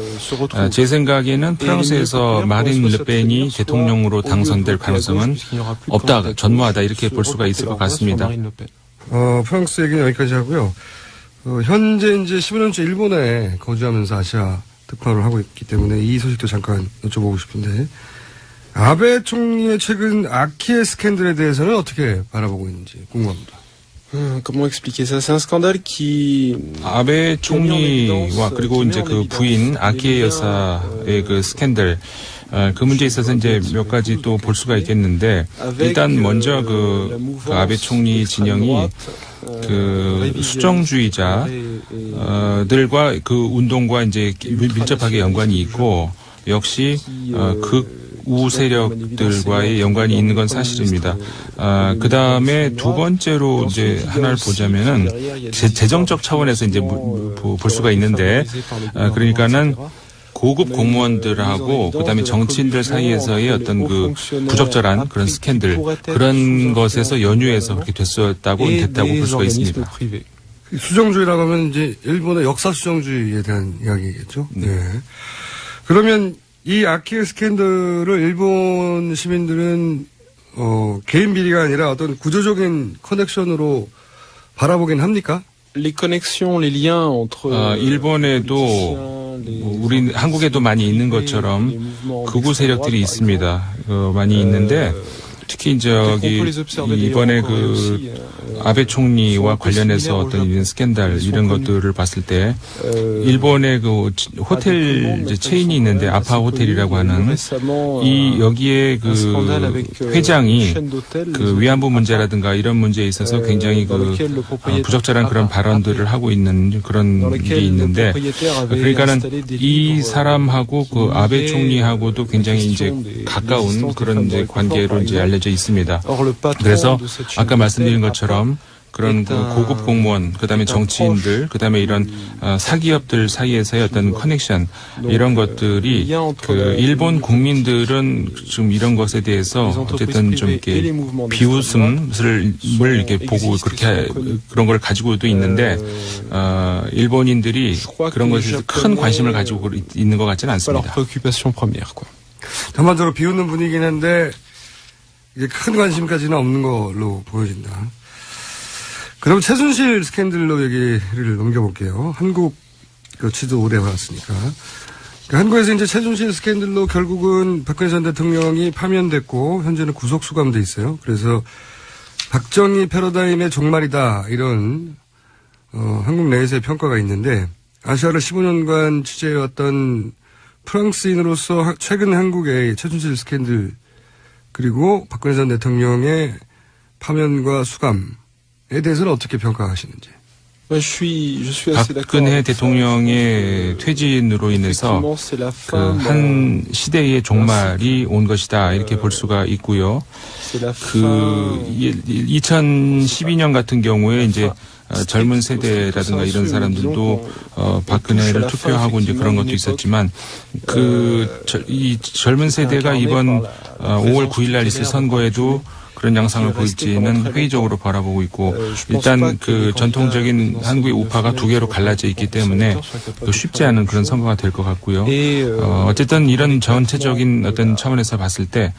제 생각에는 프랑스에서 마린 르펜이 대통령으로 당선될 가능성은 없다, 전무하다 이렇게 볼 수가 있을 것 같습니다. 프랑스 얘기는 여기까지 하고요. 현재 이제 15년째 일본에 거주하면서 아시아 특파를 하고 있기 때문에 이 소식도 잠깐 여쭤보고 싶은데 아베 총리의 최근 아키에 스캔들에 대해서는 어떻게 바라보고 있는지 궁금합니다. Comment expliquer ça? C'est un scandale qui 아베 총리와 그리고 이제 그 부인 아키에 여사의 그 스캔들 그 문제에 있어서 이제 몇 가지 또 볼 수가 있겠는데 일단 먼저 그 아베 총리 진영이 그 수정주의자들과 그 운동과 이제 밀접하게 연관이 있고 역시 극우 세력들과의 연관이 있는 건 사실입니다. 그 다음에 두 번째로 이제 하나를 보자면은 재정적 차원에서 이제 볼 수가 있는데 그러니까는 고급 공무원들하고 그다음에 정치인들 사이에서의 어떤 그 부적절한 그런 스캔들 그런 것에서 연유해서 그렇게 됐다고 볼 수가 있습니다. 수정주의라고 하면 이제 일본의 역사 수정주의에 대한 이야기겠죠. 네. 그러면 이 아키에 스캔들을 일본 시민들은 개인 비리가 아니라 어떤 구조적인 커넥션으로 바라보긴 합니까? 일본에도 우리 한국에도 많이 있는 것처럼 극우 세력들이 있습니다. 많이 있는데 특히 이제 이번에 그 아베 총리와 관련해서 어떤 이런 스캔들 이런 것들을 봤을 때 일본의 그 호텔 이제 체인이 있는데 아파 호텔이라고 하는 이 여기에 그 회장이 그 위안부 문제라든가 이런 문제에 있어서 굉장히 그 부적절한 그런 발언들을 하고 있는 그런 게 있는데 그러니까는 이 사람하고 그 아베 총리하고도 굉장히 이제 가까운 그런 이제 관계로 이제 알려져 있습니다. 그래서 아까 말씀드린 것처럼 그런 그 고급 공무원, 그다음에 정치인들, 그다음에 이런 사기업들 사이에서의 어떤 커넥션 이런 것들이 그 일본 국민들은 좀 이런 것에 대해서 어쨌든 좀 이렇게 비웃음을 이렇게 보고 그렇게 그런 걸 가지고도 있는데 일본인들이 그런 것에 큰 관심을 가지고 있는 것 같지는 않습니다. 전반적으로 비웃는 분위기긴 한데 이게 큰 관심까지는 없는 걸로 보여진다. 그럼 최순실 스캔들로 얘기를 넘겨볼게요. 한국 치도 오래 해왔으니까. 그러니까 한국에서 이제 최순실 스캔들로 결국은 박근혜 전 대통령이 파면됐고 현재는 구속 수감돼 있어요. 그래서 박정희 패러다임의 종말이다 이런 한국 내에서의 평가가 있는데 아시아를 15년간 취재해왔던 프랑스인으로서 최근 한국의 최순실 스캔들 그리고 박근혜 전 대통령의 파면과 수감에 대해서는 어떻게 평가하시는지? 박근혜 대통령의 퇴진으로 인해서 그 한 시대의 종말이 온 것이다 이렇게 볼 수가 있고요. 그 2012년 같은 경우에 이제 젊은 세대라든가 이런 사람들도 박근혜를 투표하고 이제 그런 것도 있었지만 이 젊은 세대가 이번 5월 9일 날 있을 선거에도 그런 양상을 보일지는 회의적으로 바라보고 있고 일단 그 전통적인 한국의 우파가 두 개로 갈라져 있기 때문에 쉽지 않은 그런 선거가 될 것 같고요. 어쨌든 이런 전체적인 어떤 차원에서 봤을 때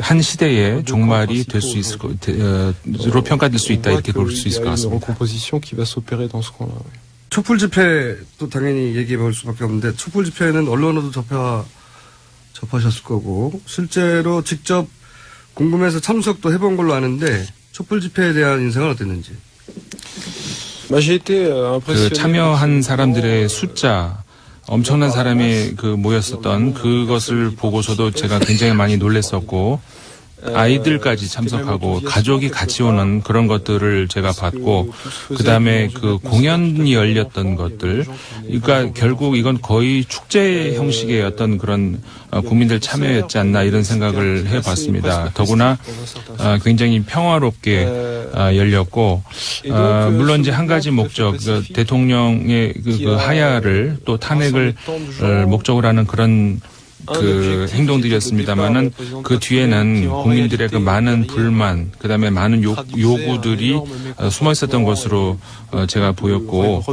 한 시대의 종말이 될 수 있을 것으로 평가될 수 있다 이렇게 볼 수 있을 것 같습니다. 촛불 집회도 당연히 얘기해 볼 수밖에 없는데 촛불 집회는 언론으로도 접하셨을 거고 실제로 직접 궁금해서 참석도 해본 걸로 아는데 촛불 집회에 대한 인상은 어땠는지. 그 참여한 사람들의 숫자 엄청난 사람이 모였었던 그것을 보고서도 제가 굉장히 많이 놀랐었고 아이들까지 참석하고 가족이 같이 오는 그런 것들을 제가 봤고 그다음에 그 공연이 열렸던 것들 그러니까 결국 이건 거의 축제 형식의 어떤 그런 국민들 참여였지 않나 이런 생각을 해봤습니다. 더구나 굉장히 평화롭게 열렸고 물론 이제 한 가지 목적 대통령의 그 하야를 또 탄핵을 목적으로 하는 그런 그 행동들이었습니다만은 그 뒤에는 국민들의 그 많은 불만, 그다음에 많은 요구들이 숨어 있었던 것으로 제가 보였고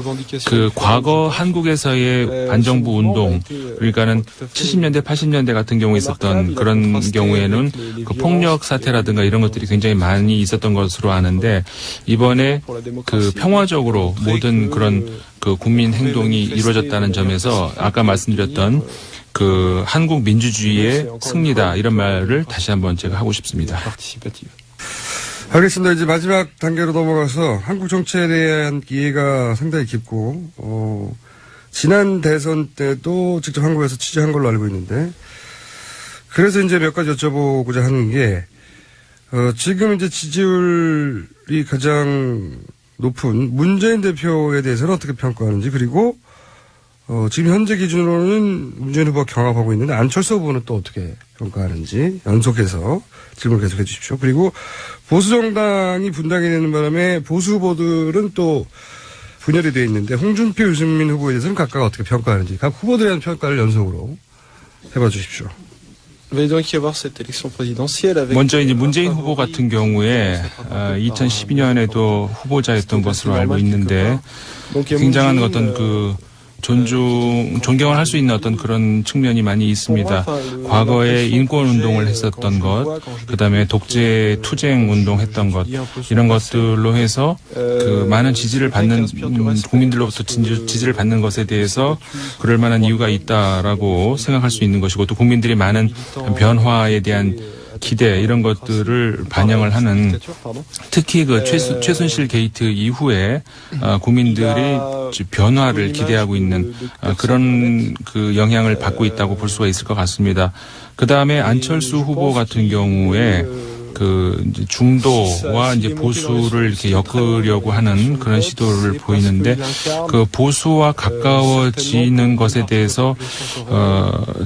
그 과거 한국에서의 반정부 운동 그러니까는 70년대, 80년대 같은 경우에 있었던 그런 경우에는 그 폭력 사태라든가 이런 것들이 굉장히 많이 있었던 것으로 아는데 이번에 그 평화적으로 모든 그런 그 국민 행동이 이루어졌다는 점에서 아까 말씀드렸던 그 한국 민주주의의 승리다 이런 말을 다시 한번 제가 하고 싶습니다. 알겠습니다. 이제 마지막 단계로 넘어가서 한국 정치에 대한 이해가 상당히 깊고 지난 대선 때도 직접 한국에서 취재한 걸로 알고 있는데 그래서 이제 몇 가지 여쭤보고자 하는 게 지금 이제 지지율이 가장 높은 문재인 대표에 대해서는 어떻게 평가하는지 그리고 지금 현재 기준으로는 문재인 후보가 경합하고 있는데 안철수 후보는 또 어떻게 평가하는지 연속해서 질문 계속해 주십시오. 그리고 보수 정당이 분당이 되는 바람에 보수 후보들은 또 분열이 되어 있는데 홍준표, 유승민 후보에 대해서는 각각 어떻게 평가하는지 각 후보들에 대한 평가를 연속으로 해봐 주십시오. 먼저 이제 문재인 후보 같은 경우에 2012년에도 후보자였던 것으로 알고 있는데 굉장한 어떤 그 존경을 할 수 있는 어떤 그런 측면이 많이 있습니다. 과거에 인권운동을 했었던 것, 그 다음에 독재 투쟁 운동했던 것, 이런 것들로 해서 그 많은 지지를 받는, 국민들로부터 지지를 받는 것에 대해서 그럴 만한 이유가 있다라고 생각할 수 있는 것이고 또 국민들이 많은 변화에 대한 기대 이런 것들을 반영을 하는 특히 그 최순실 게이트 이후에 국민들이 변화를 기대하고 있는 그런 그 영향을 받고 있다고 볼 수가 있을 것 같습니다. 그 다음에 안철수 후보 같은 경우에 그 이제 중도와 이제 보수를 이렇게 엮으려고 하는 그런 시도를 보이는데 그 보수와 가까워지는 것에 대해서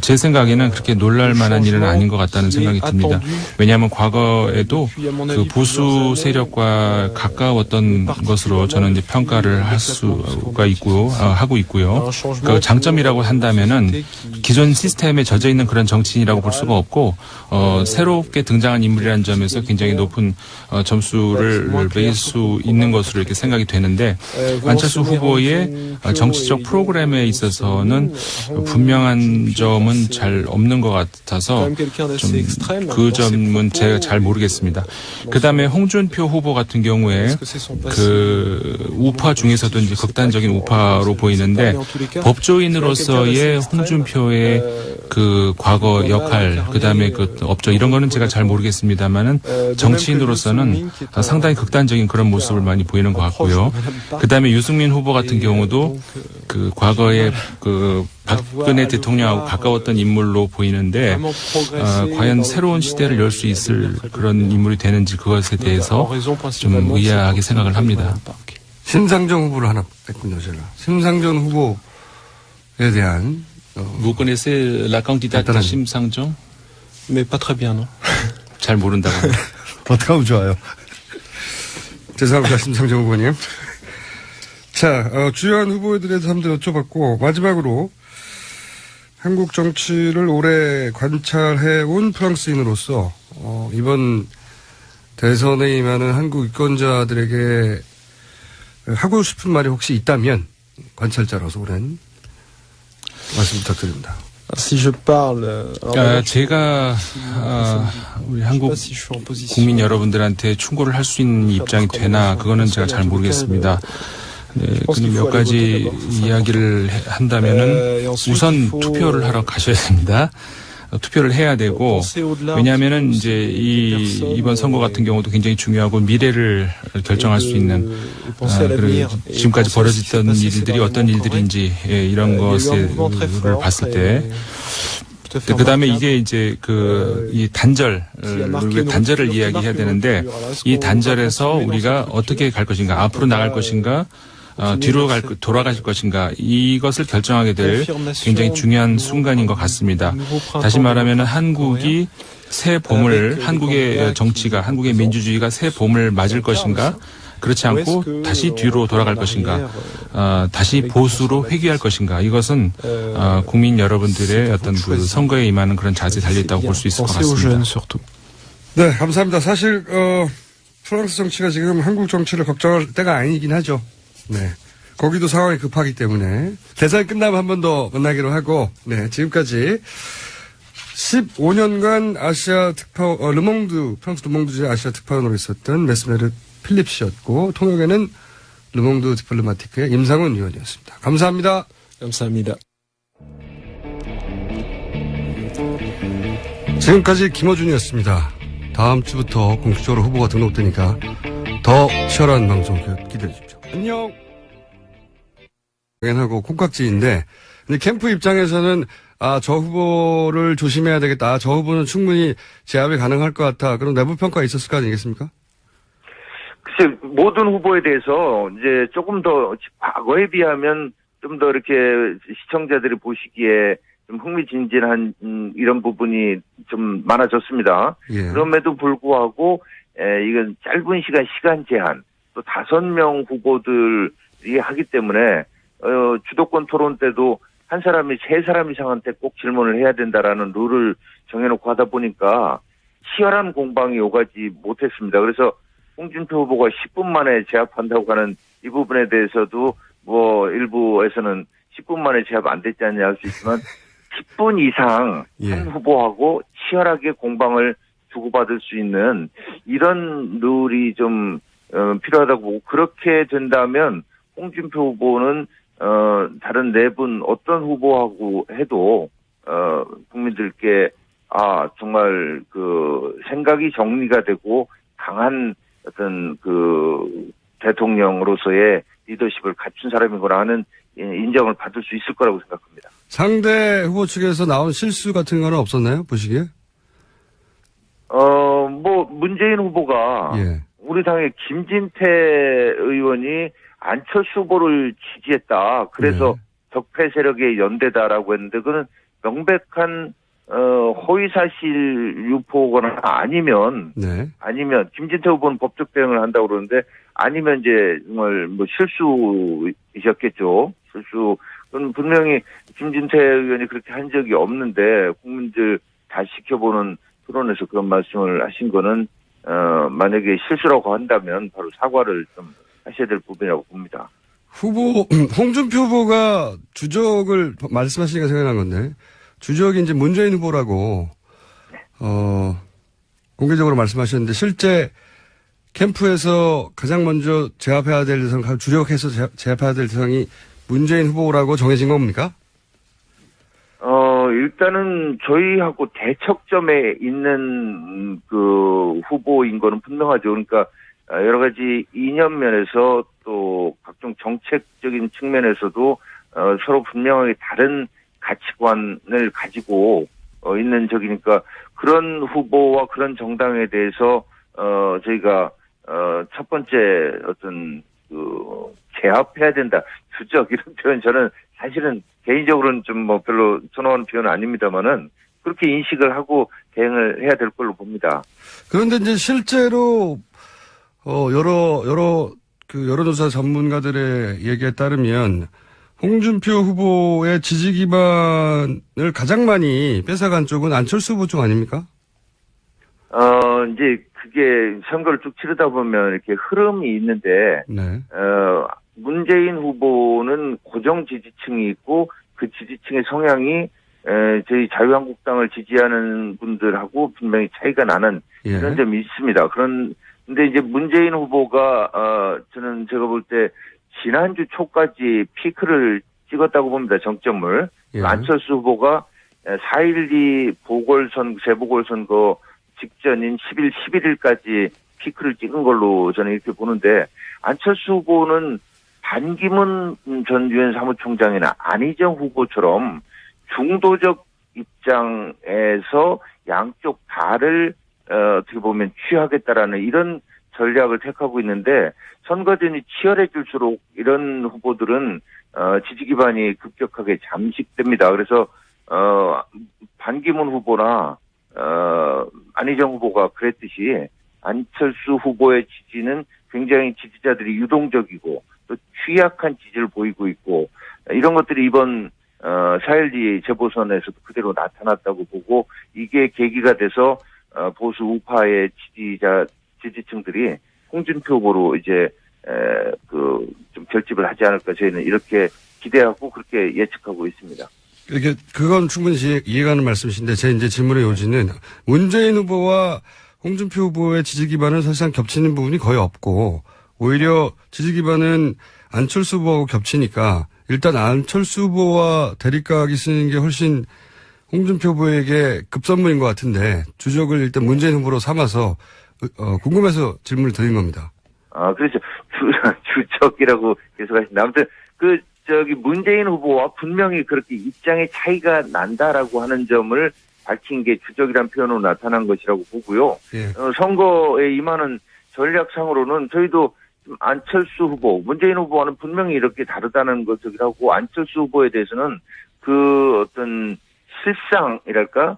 제 생각에는 그렇게 놀랄 만한 일은 아닌 것 같다는 생각이 듭니다. 왜냐하면 과거에도 그 보수 세력과 가까웠던 것으로 저는 이제 평가를 할 수가 있고요, 하고 있고요. 그 장점이라고 한다면은 기존 시스템에 젖어 있는 그런 정치인이라고 볼 수가 없고 새롭게 등장한 인물이라는 점에서 굉장히 높은 점수를 매길 수 있는 것으로 이렇게 생각이 되는데 안철수 후보의 정치적 프로그램에 있어서는 분명한 점은 잘 없는 것 같아서 좀 그 점은 제가 잘 모르겠습니다. 그다음에 홍준표 후보 같은 경우에 그 우파 중에서도 이제 극단적인 우파로 보이는데 법조인으로서의 홍준표의 그 과거 역할 그다음에 그 업적 이런 거는 제가 잘 모르겠습니다만은 정치인으로서는 상당히 극단적인 그런 모습을 많이 보이는 것 같고요. 그다음에 유승민 후보 같은 경우도 그 과거에 그 박근혜 대통령하고 가까웠던 인물로 보이는데 과연 새로운 시대를 열 수 있을 그런 인물이 되는지 그것에 대해서 좀 의아하게 생각을 합니다. 심상정 후보를 하나 뺐군요, 제가. 심상정 후보에 대한 Vous connaissez la candidate 간단한- 심상정? Mais pas très bien, non? 잘 모른다고. 어떻게 하면 좋아요? 죄송합니다, 심상정 후보님. 자, 주요한 후보들에 대해서 한번 여쭤봤고, 마지막으로 한국 정치를 오래 관찰해온 프랑스인으로서, 이번 대선에 임하는 한국 유권자들에게 하고 싶은 말이 혹시 있다면, 관찰자로서 오랜 말씀 부탁드립니다. Si je parle, 제가 우리 한국 국민 여러분들한테 충고를 할 수 있는 입장이 되나 그거는 제가 잘 모르겠습니다. 네, 그럼 몇 가지 이야기를 한다면은 우선 투표를 하러 가셔야 됩니다. 투표를 해야 되고 왜냐하면은 이제 이번 선거 같은 경우도 굉장히 중요하고 미래를 결정할 수 있는 그리고 지금까지 벌어졌던 일들이 어떤 일들인지 이런 것을 봤을 때 그 다음에 이게 이제 이 단절을 이야기해야 되는데 이 단절에서 우리가 어떻게 갈 것인가 앞으로 나갈 것인가 뒤로 돌아가실 것인가 이것을 결정하게 될 굉장히 중요한 순간인 것 같습니다. 다시 말하면 한국이 새 봄을 한국의 정치가 한국의 민주주의가 새 봄을 맞을 것인가 그렇지 않고 다시 뒤로 돌아갈 것인가 다시 보수로 회귀할 것인가 이것은 국민 여러분들의 어떤 그 선거에 임하는 그런 자세에 달려있다고 볼 수 있을 것 같습니다. 네, 감사합니다. 사실 프랑스 정치가 지금 한국 정치를 걱정할 때가 아니긴 하죠. 네. 거기도 상황이 급하기 때문에 대선이 끝나면 한 번 더 만나기로 하고 네, 지금까지 15년간 아시아 특파 프랑스 르몽드주의 아시아 특파원으로 있었던 메스메르 필립 씨였고 통역에는 르몽드 디플로마티크의 임상훈 위원이었습니다. 감사합니다. 감사합니다. 지금까지 김어준이었습니다. 다음 주부터 공식적으로 후보가 등록되니까 더 치열한 방송 기대해 주십시오. 안녕. 하고 콩깍지인데 근데 캠프 입장에서는 저 후보를 조심해야 되겠다. 저 후보는 충분히 제압이 가능할 것 같아. 그런 내부 평가가 있었을 거 아니겠습니까? 글쎄 모든 후보에 대해서 이제 조금 더 과거에 비하면 좀 더 이렇게 시청자들이 보시기에 좀 흥미진진한 이런 부분이 좀 많아졌습니다. 예. 그럼에도 불구하고 이건 짧은 시간 제한 또 5명 후보들이 하기 때문에 주도권 토론 때도 한 사람이 3사람 이상한테 꼭 질문을 해야 된다라는 룰을 정해놓고 하다 보니까 치열한 공방이 오가지 못했습니다. 그래서 홍준표 후보가 10분 만에 제압한다고 하는 이 부분에 대해서도 뭐 일부에서는 10분 만에 제압 안 됐지 않냐 할 수 있지만 10분 이상 한 후보하고 치열하게 공방을 주고받을 수 있는 이런 룰이 좀 필요하다고 보고 그렇게 된다면 홍준표 후보는 다른 4분 어떤 후보하고 해도 국민들께 정말 그 생각이 정리가 되고 강한 어떤 그 대통령으로서의 리더십을 갖춘 사람이구나 하는 인정을 받을 수 있을 거라고 생각합니다. 상대 후보 측에서 나온 실수 같은 거는 없었나요? 보시기에? 뭐 문재인 후보가 우리 당의 김진태 의원이 안철수 후보를 지지했다. 그래서 적폐 세력의 연대다라고 했는데 그는 명백한 허위사실 유포거나 아니면 김진태 후보는 법적 대응을 한다고 그러는데 아니면 이제 정말 뭐 실수이셨겠죠. 그건 분명히 김진태 의원이 그렇게 한 적이 없는데 국민들 다 지켜보는 토론에서 그런 말씀을 하신 거는 만약에 실수라고 한다면 바로 사과를 좀 하셔야 될 부분이라고 봅니다. 홍준표 후보가 주적을 말씀하시니까 생각난 건데, 주적이 이제 문재인 후보라고, 공개적으로 말씀하셨는데, 실제 캠프에서 가장 먼저 제압해야 될 대상, 주력해서 제압해야 될 대상이 문재인 후보라고 정해진 겁니까? 일단은 저희하고 대척점에 있는 그 후보인 거는 분명하죠. 그러니까 여러 가지 이념 면에서 또 각종 정책적인 측면에서도 서로 분명하게 다른 가치관을 가지고 있는 적이니까 그런 후보와 그런 정당에 대해서 저희가 첫 번째 어떤 그 개합해야 된다. 추적 이런 표현 저는 사실은 개인적으로는 좀 뭐 별로 선호하는 표현은 아닙니다만은 그렇게 인식을 하고 대응을 해야 될 걸로 봅니다. 그런데 이제 실제로 여러 여론조사 전문가들의 얘기에 따르면 홍준표 후보의 지지 기반을 가장 많이 뺏어간 쪽은 안철수 후보 쪽 아닙니까? 이제 그게 선거를 쭉 치르다 보면 이렇게 흐름이 있는데, 네. 문재인 후보는 고정 지지층이 있고 그 지지층의 성향이 저희 자유한국당을 지지하는 분들하고 분명히 차이가 나는 예. 그런 점이 있습니다. 근데 이제 문재인 후보가, 저는 제가 볼 때 지난주 초까지 피크를 찍었다고 봅니다. 정점을. 예. 안철수 후보가 4.12 재보궐선거 직전인 10일, 11일까지 피크를 찍은 걸로 저는 이렇게 보는데, 안철수 후보는 반기문 전 유엔 사무총장이나 안희정 후보처럼 중도적 입장에서 양쪽 다를 어떻게 보면 취하겠다라는 이런 전략을 택하고 있는데, 선거전이 치열해질수록 이런 후보들은 지지 기반이 급격하게 잠식됩니다. 그래서 반기문 후보나 안희정 후보가 그랬듯이 안철수 후보의 지지는 굉장히 지지자들이 유동적이고 또 취약한 지지를 보이고 있고, 이런 것들이 이번 4.12 재보선에서도 그대로 나타났다고 보고, 이게 계기가 돼서 보수 우파의 지지층들이 홍준표 후보로 이제 좀 결집을 하지 않을까 저희는 이렇게 기대하고 그렇게 예측하고 있습니다. 그건 충분히 이해가는 말씀이신데, 제 이제 질문의 요지는 문재인 후보와 홍준표 후보의 지지 기반은 사실상 겹치는 부분이 거의 없고, 오히려 지지 기반은 안철수 후보하고 겹치니까 일단 안철수 후보와 대립각이 쓰는 게 훨씬 홍준표 후보에게 급선무인 것 같은데, 주적을 일단 문재인 후보로 삼아서 궁금해서 질문을 드린 겁니다. 그렇죠. 주적이라고 계속 하시는데, 아무튼 문재인 후보와 분명히 그렇게 입장의 차이가 난다라고 하는 점을 밝힌 게 주적이라는 표현으로 나타난 것이라고 보고요. 예. 선거에 임하는 전략상으로는 저희도 안철수 후보, 문재인 후보와는 분명히 이렇게 다르다는 것을 하고, 안철수 후보에 대해서는 그 어떤 실상이랄까,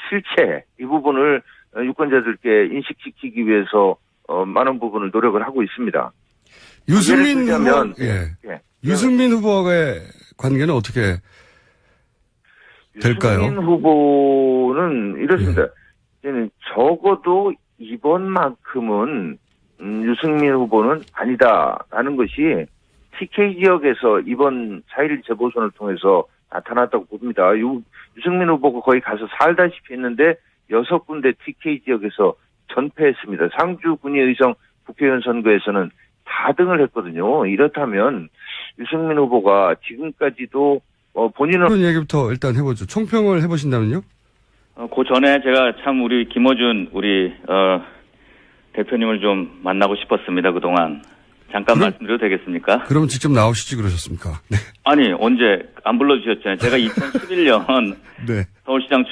실체, 이 부분을 유권자들께 인식시키기 위해서 많은 부분을 노력을 하고 있습니다. 유승민 후보, 예. 유승민 후보의 관계는 어떻게 될까요? 유승민 후보는 이렇습니다. 이제는 적어도 이번만큼은 유승민 후보는 아니다라는 것이 TK 지역에서 이번 4.1 재보선을 통해서 나타났다고 봅니다. 유승민 후보가 거의 가서 살다시피 했는데 6군데 TK 지역에서 전패했습니다. 상주 군의의성 국회의원 선거에서는 4등을 했거든요. 이렇다면 유승민 후보가 지금까지도 본인은 그런 얘기부터 일단 해보죠. 총평을 해보신다면요? 그 전에 제가 참 우리 김어준 대표님을 좀 만나고 싶었습니다. 그동안. 잠깐 말씀드려도 되겠습니까? 그러면 직접 나오시지 그러셨습니까? 네. 아니, 언제 안 불러주셨잖아요. 제가 2011년 네. 서울시장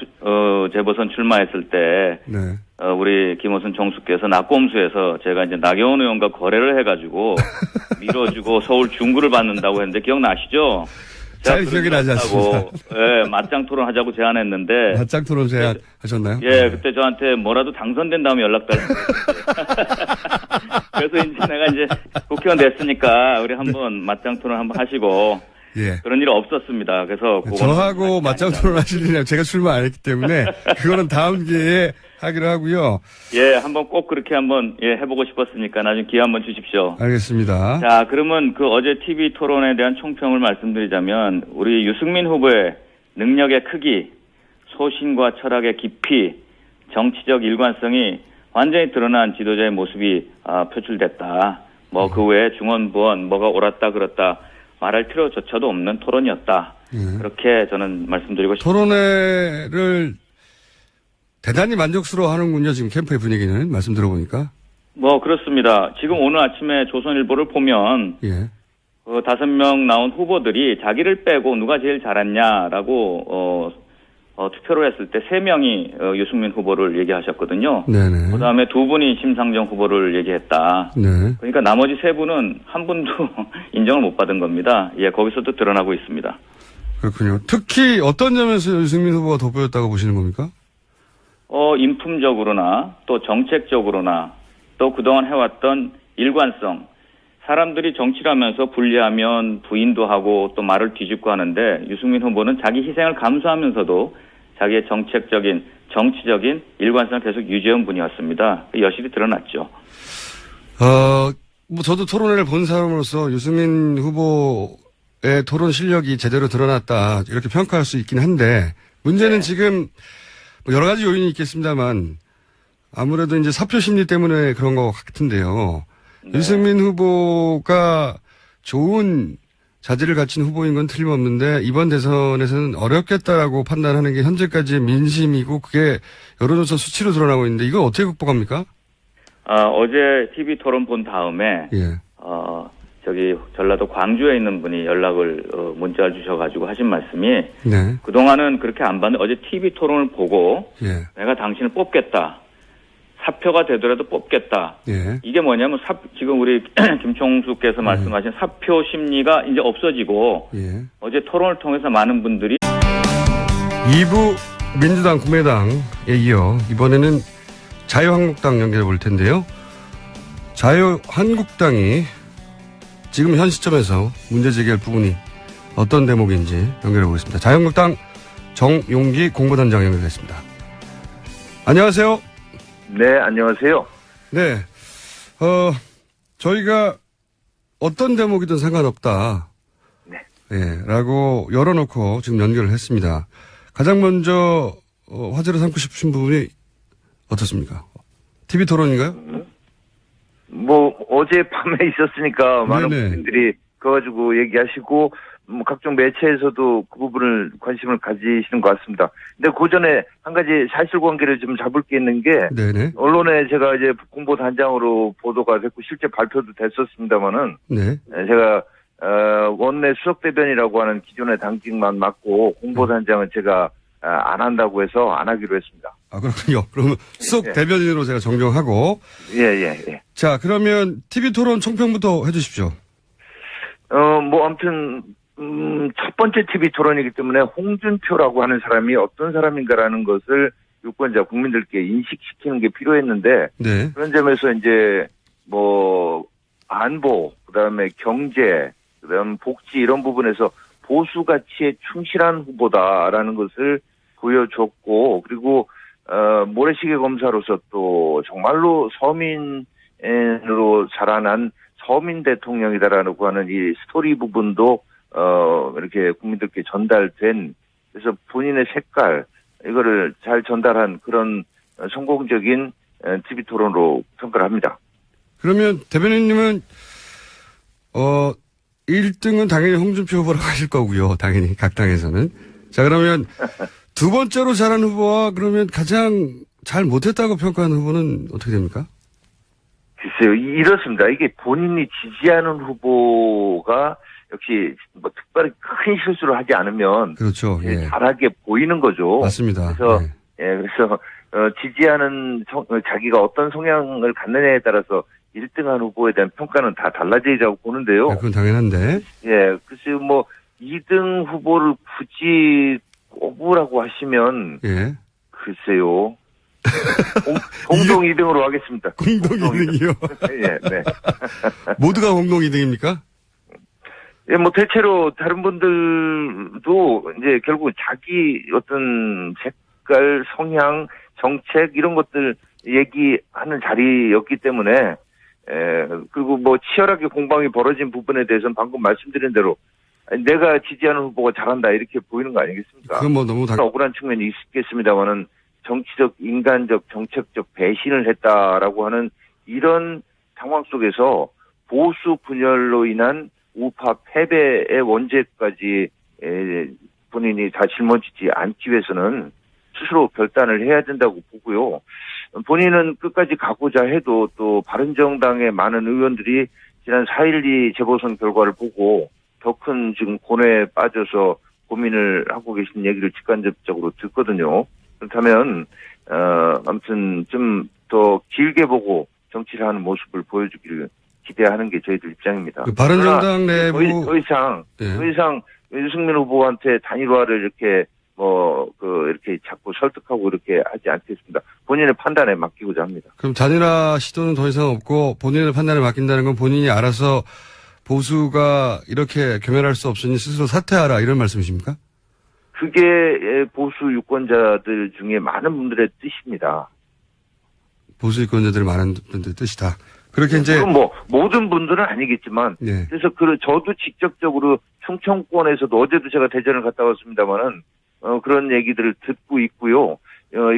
재보선 출마했을 때 네. 우리 김호순 총수께서 낙곰수에서 제가 이제 나경원 의원과 거래를 해가지고 밀어주고 서울 중구를 받는다고 했는데 기억나시죠? 잘 기억이 나지 않습니다. 예, 맞짱 토론 하자고 제안했는데. 맞짱 토론 제안하셨나요? 예, 그때 저한테 뭐라도 당선된 다음에 연락 달라고. 그래서 이제 내가 이제 국회의원 됐으니까 우리 한번 맞짱 토론 한번 하시고. 예. 그런 일은 없었습니다. 그래서 저하고 맞짱 토론 하시려면 제가 출마 안 했기 때문에 그거는 다음 기회에 하기로 하고요. 예, 한번 꼭 그렇게 한번 해보고 싶었으니까 나중에 기회 한번 주십시오. 알겠습니다. 자, 그러면 그 어제 TV 토론에 대한 총평을 말씀드리자면 우리 유승민 후보의 능력의 크기, 소신과 철학의 깊이, 정치적 일관성이 완전히 드러난 지도자의 모습이 표출됐다. 뭐 그 외에 중언부언 뭐가 옳았다 그렇다 말할 필요조차도 없는 토론이었다. 그렇게 저는 말씀드리고 싶습니다. 토론회를 대단히 만족스러워하는군요. 지금 캠프의 분위기는 말씀 들어보니까. 뭐 그렇습니다. 지금 오늘 아침에 조선일보를 보면 예. 5명 나온 후보들이 자기를 빼고 누가 제일 잘했냐라고 투표를 했을 때 3명이 유승민 후보를 얘기하셨거든요. 네네. 그다음에 2분이 심상정 후보를 얘기했다. 네. 그러니까 나머지 3분은 한 분도 인정을 못 받은 겁니다. 예, 거기서도 드러나고 있습니다. 그렇군요. 특히 어떤 점에서 유승민 후보가 돋보였다고 보시는 겁니까? 인품적으로나 또 정책적으로나 또 그동안 해왔던 일관성. 사람들이 정치를 하면서 분리하면 부인도 하고 또 말을 뒤집고 하는데 유승민 후보는 자기 희생을 감수하면서도 자기의 정치적인 일관성을 계속 유지한 분이었습니다. 여실히 드러났죠. 뭐 저도 토론회를 본 사람으로서 유승민 후보의 토론 실력이 제대로 드러났다 이렇게 평가할 수 있긴 한데 문제는 지금 뭐 여러 가지 요인이 있겠습니다만 아무래도 이제 사표 심리 때문에 그런 것 같은데요. 네. 유승민 후보가 좋은 자질을 갖춘 후보인 건 틀림없는데 이번 대선에서는 어렵겠다라고 판단하는 게 현재까지의 민심이고 그게 여론조사 수치로 드러나고 있는데 이걸 어떻게 극복합니까? 어제 TV 토론 본 다음에 예. 전라도 광주에 있는 분이 문자를 주셔가지고 하신 말씀이 네. 그동안은 그렇게 안 봤는데 어제 TV 토론을 보고 예. 내가 당신을 뽑겠다. 사표가 되더라도 뽑겠다. 예. 이게 뭐냐면 지금 우리 김총수께서 말씀하신 사표 심리가 이제 없어지고 예. 어제 토론을 통해서 많은 분들이 2부 민주당 국민의당에 이어 이번에는 자유한국당 연결해 볼 텐데요. 자유한국당이 지금 현 시점에서 문제 제기할 부분이 어떤 대목인지 연결해 보겠습니다. 자유한국당 정용기 공보단장 연결했습니다. 안녕하세요. 네, 안녕하세요. 네, 저희가 어떤 대목이든 상관없다. 네. 예, 라고 열어놓고 지금 연결을 했습니다. 가장 먼저, 화제로 삼고 싶으신 부분이 어떻습니까? TV 토론인가요? 뭐, 어젯밤에 있었으니까 많은 네네. 분들이 그거 가지고 얘기하시고, 뭐 각종 매체에서도 그 부분을 관심을 가지시는 것 같습니다. 근데 그 전에 한 가지 사실관계를 좀 잡을 게 있는 게 네네. 언론에 제가 이제 공보단장으로 보도가 됐고 실제 발표도 됐었습니다만은 네. 제가 원내 수석대변이라고 하는 기존의 당직만 맡고 공보단장은 제가 안 한다고 해서 안 하기로 했습니다. 아, 그렇군요. 그러면 수석 예. 대변인으로 제가 정정하고. 예. 자, 그러면 TV 토론 총평부터 해주십시오. 뭐 아무튼 첫 번째 TV 토론이기 때문에 홍준표라고 하는 사람이 어떤 사람인가라는 것을 유권자 국민들께 인식시키는 게 필요했는데 네. 그런 점에서 이제 뭐 안보, 그다음에 경제, 그다음 복지 이런 부분에서 보수 가치에 충실한 후보다라는 것을 보여줬고 그리고 모래시계 검사로서 또 정말로 서민으로 자라난 서민 대통령이다라고 하는 이 스토리 부분도 이렇게 국민들께 전달된 그래서 본인의 색깔 이거를 잘 전달한 그런 성공적인 TV 토론으로 평가를 합니다. 그러면 대변인님은 1등은 당연히 홍준표 후보라고 하실 거고요. 당연히 각 당에서는. 자, 그러면 두 번째로 잘한 후보와 그러면 가장 잘 못했다고 평가하는 후보는 어떻게 됩니까? 글쎄요, 이렇습니다. 이게 본인이 지지하는 후보가 역시 뭐 특별히 큰 실수를 하지 않으면 그렇죠. 예. 잘하게 보이는 거죠. 맞습니다. 그래서 네. 그래서 지지하는 자기가 어떤 성향을 갖느냐에 따라서 1등한 후보에 대한 평가는 다 달라지리라고 보는데요. 그건 당연한데. 예, 글쎄요, 뭐 2등 후보를 굳이 꼽으라고 하시면 예. 글쎄요. 공동 2등으로 하겠습니다. 공동 2등이요? 예, 네. 모두가 공동 2등입니까? 예, 뭐 대체로 다른 분들도 이제 결국 자기 어떤 색깔, 성향, 정책 이런 것들 얘기하는 자리였기 때문에 그리고 뭐 치열하게 공방이 벌어진 부분에 대해서는 방금 말씀드린 대로 내가 지지하는 후보가 잘한다 이렇게 보이는 거 아니겠습니까? 그건 뭐 너무 억울한 측면이 있겠습니다만은 정치적, 인간적, 정책적 배신을 했다라고 하는 이런 상황 속에서 보수 분열로 인한 우파 패배의 원죄까지 본인이 다 짊어지지 않기 위해서는 스스로 결단을 해야 된다고 보고요. 본인은 끝까지 가고자 해도 또 바른정당의 많은 의원들이 지난 4.12 재보선 결과를 보고 더 큰 지금 고뇌에 빠져서 고민을 하고 계신 얘기를 직간접적으로 듣거든요. 그렇다면 아무튼 좀 더 길게 보고 정치를 하는 모습을 보여주기를 기대하는 게 저희들 입장입니다. 바른정당 내부 더 이상 윤석열 후보한테 단일화를 이렇게 이렇게 자꾸 설득하고 이렇게 하지 않겠습니다. 본인의 판단에 맡기고자 합니다. 그럼 단일화 시도는 더 이상 없고 본인의 판단에 맡긴다는 건 본인이 알아서 보수가 이렇게 겸연할 수 없으니 스스로 사퇴하라 이런 말씀이십니까? 그게 보수 유권자들 중에 많은 분들의 뜻입니다. 보수 유권자들 많은 분들의 뜻이다. 그렇게 이제 물론 모든 분들은 아니겠지만 네. 그래서 저도 직접적으로 충청권에서도 어제도 제가 대전을 갔다 왔습니다만은 그런 얘기들을 듣고 있고요.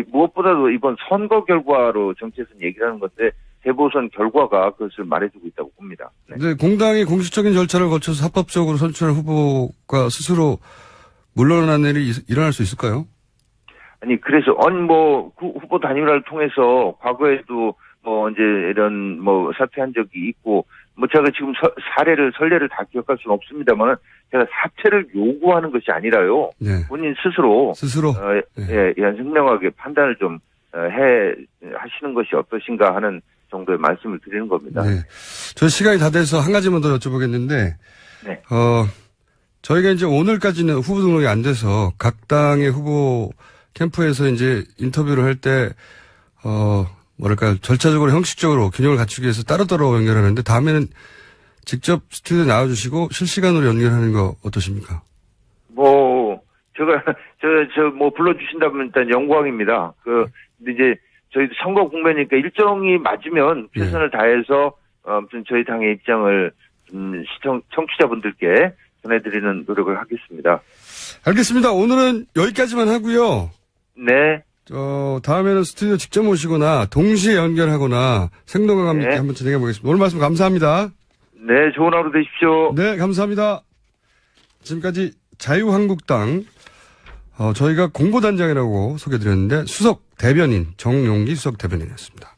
무엇보다도 이번 선거 결과로 정치에서는 얘기를 하는 건데 대보선 결과가 그것을 말해주고 있다고 봅니다. 네. 근데 공당이 공식적인 절차를 거쳐서 합법적으로 선출한 후보가 스스로 물러나는 일이 일어날 수 있을까요? 아니 그래서 후보 단일화를 통해서 과거에도 이제 이런 사퇴한 적이 있고 제가 지금 선례를 다 기억할 수는 없습니다만 제가 사퇴를 요구하는 것이 아니라요. 네. 본인 스스로 네. 현명하게 판단을 좀 하시는 것이 어떠신가 하는 정도의 말씀을 드리는 겁니다. 네. 저 시간이 다 돼서 한 가지만 더 여쭤보겠는데, 네. 저희가 이제 오늘까지는 후보 등록이 안 돼서 각 당의 후보 캠프에서 이제 인터뷰를 할 때, 절차적으로 형식적으로 균형을 갖추기 위해서 따로따로 연결하는데 다음에는 직접 스튜디오에 나와주시고 실시간으로 연결하는 거 어떠십니까? 불러주신다면 일단 영광입니다. 근데 이제 저희도 선거 국면이니까 일정이 맞으면 최선을 다해서 아무튼 저희 당의 입장을 청취자분들께 전해드리는 노력을 하겠습니다. 알겠습니다. 오늘은 여기까지만 하고요. 네. 다음에는 스튜디오 직접 모시거나 동시에 연결하거나 생동감 있게 한번 진행해 보겠습니다. 오늘 말씀 감사합니다. 네, 좋은 하루 되십시오. 네, 감사합니다. 지금까지 자유한국당, 저희가 공보단장이라고 소개드렸는데 수석 대변인, 정용기 수석 대변인이었습니다.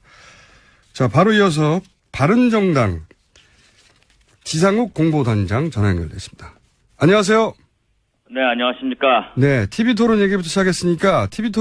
자, 바로 이어서 바른정당 지상욱 공보단장 전화 연결됐습니다. 안녕하세요. 네, 안녕하십니까. 네, TV 토론 얘기부터 시작했으니까 TV 토론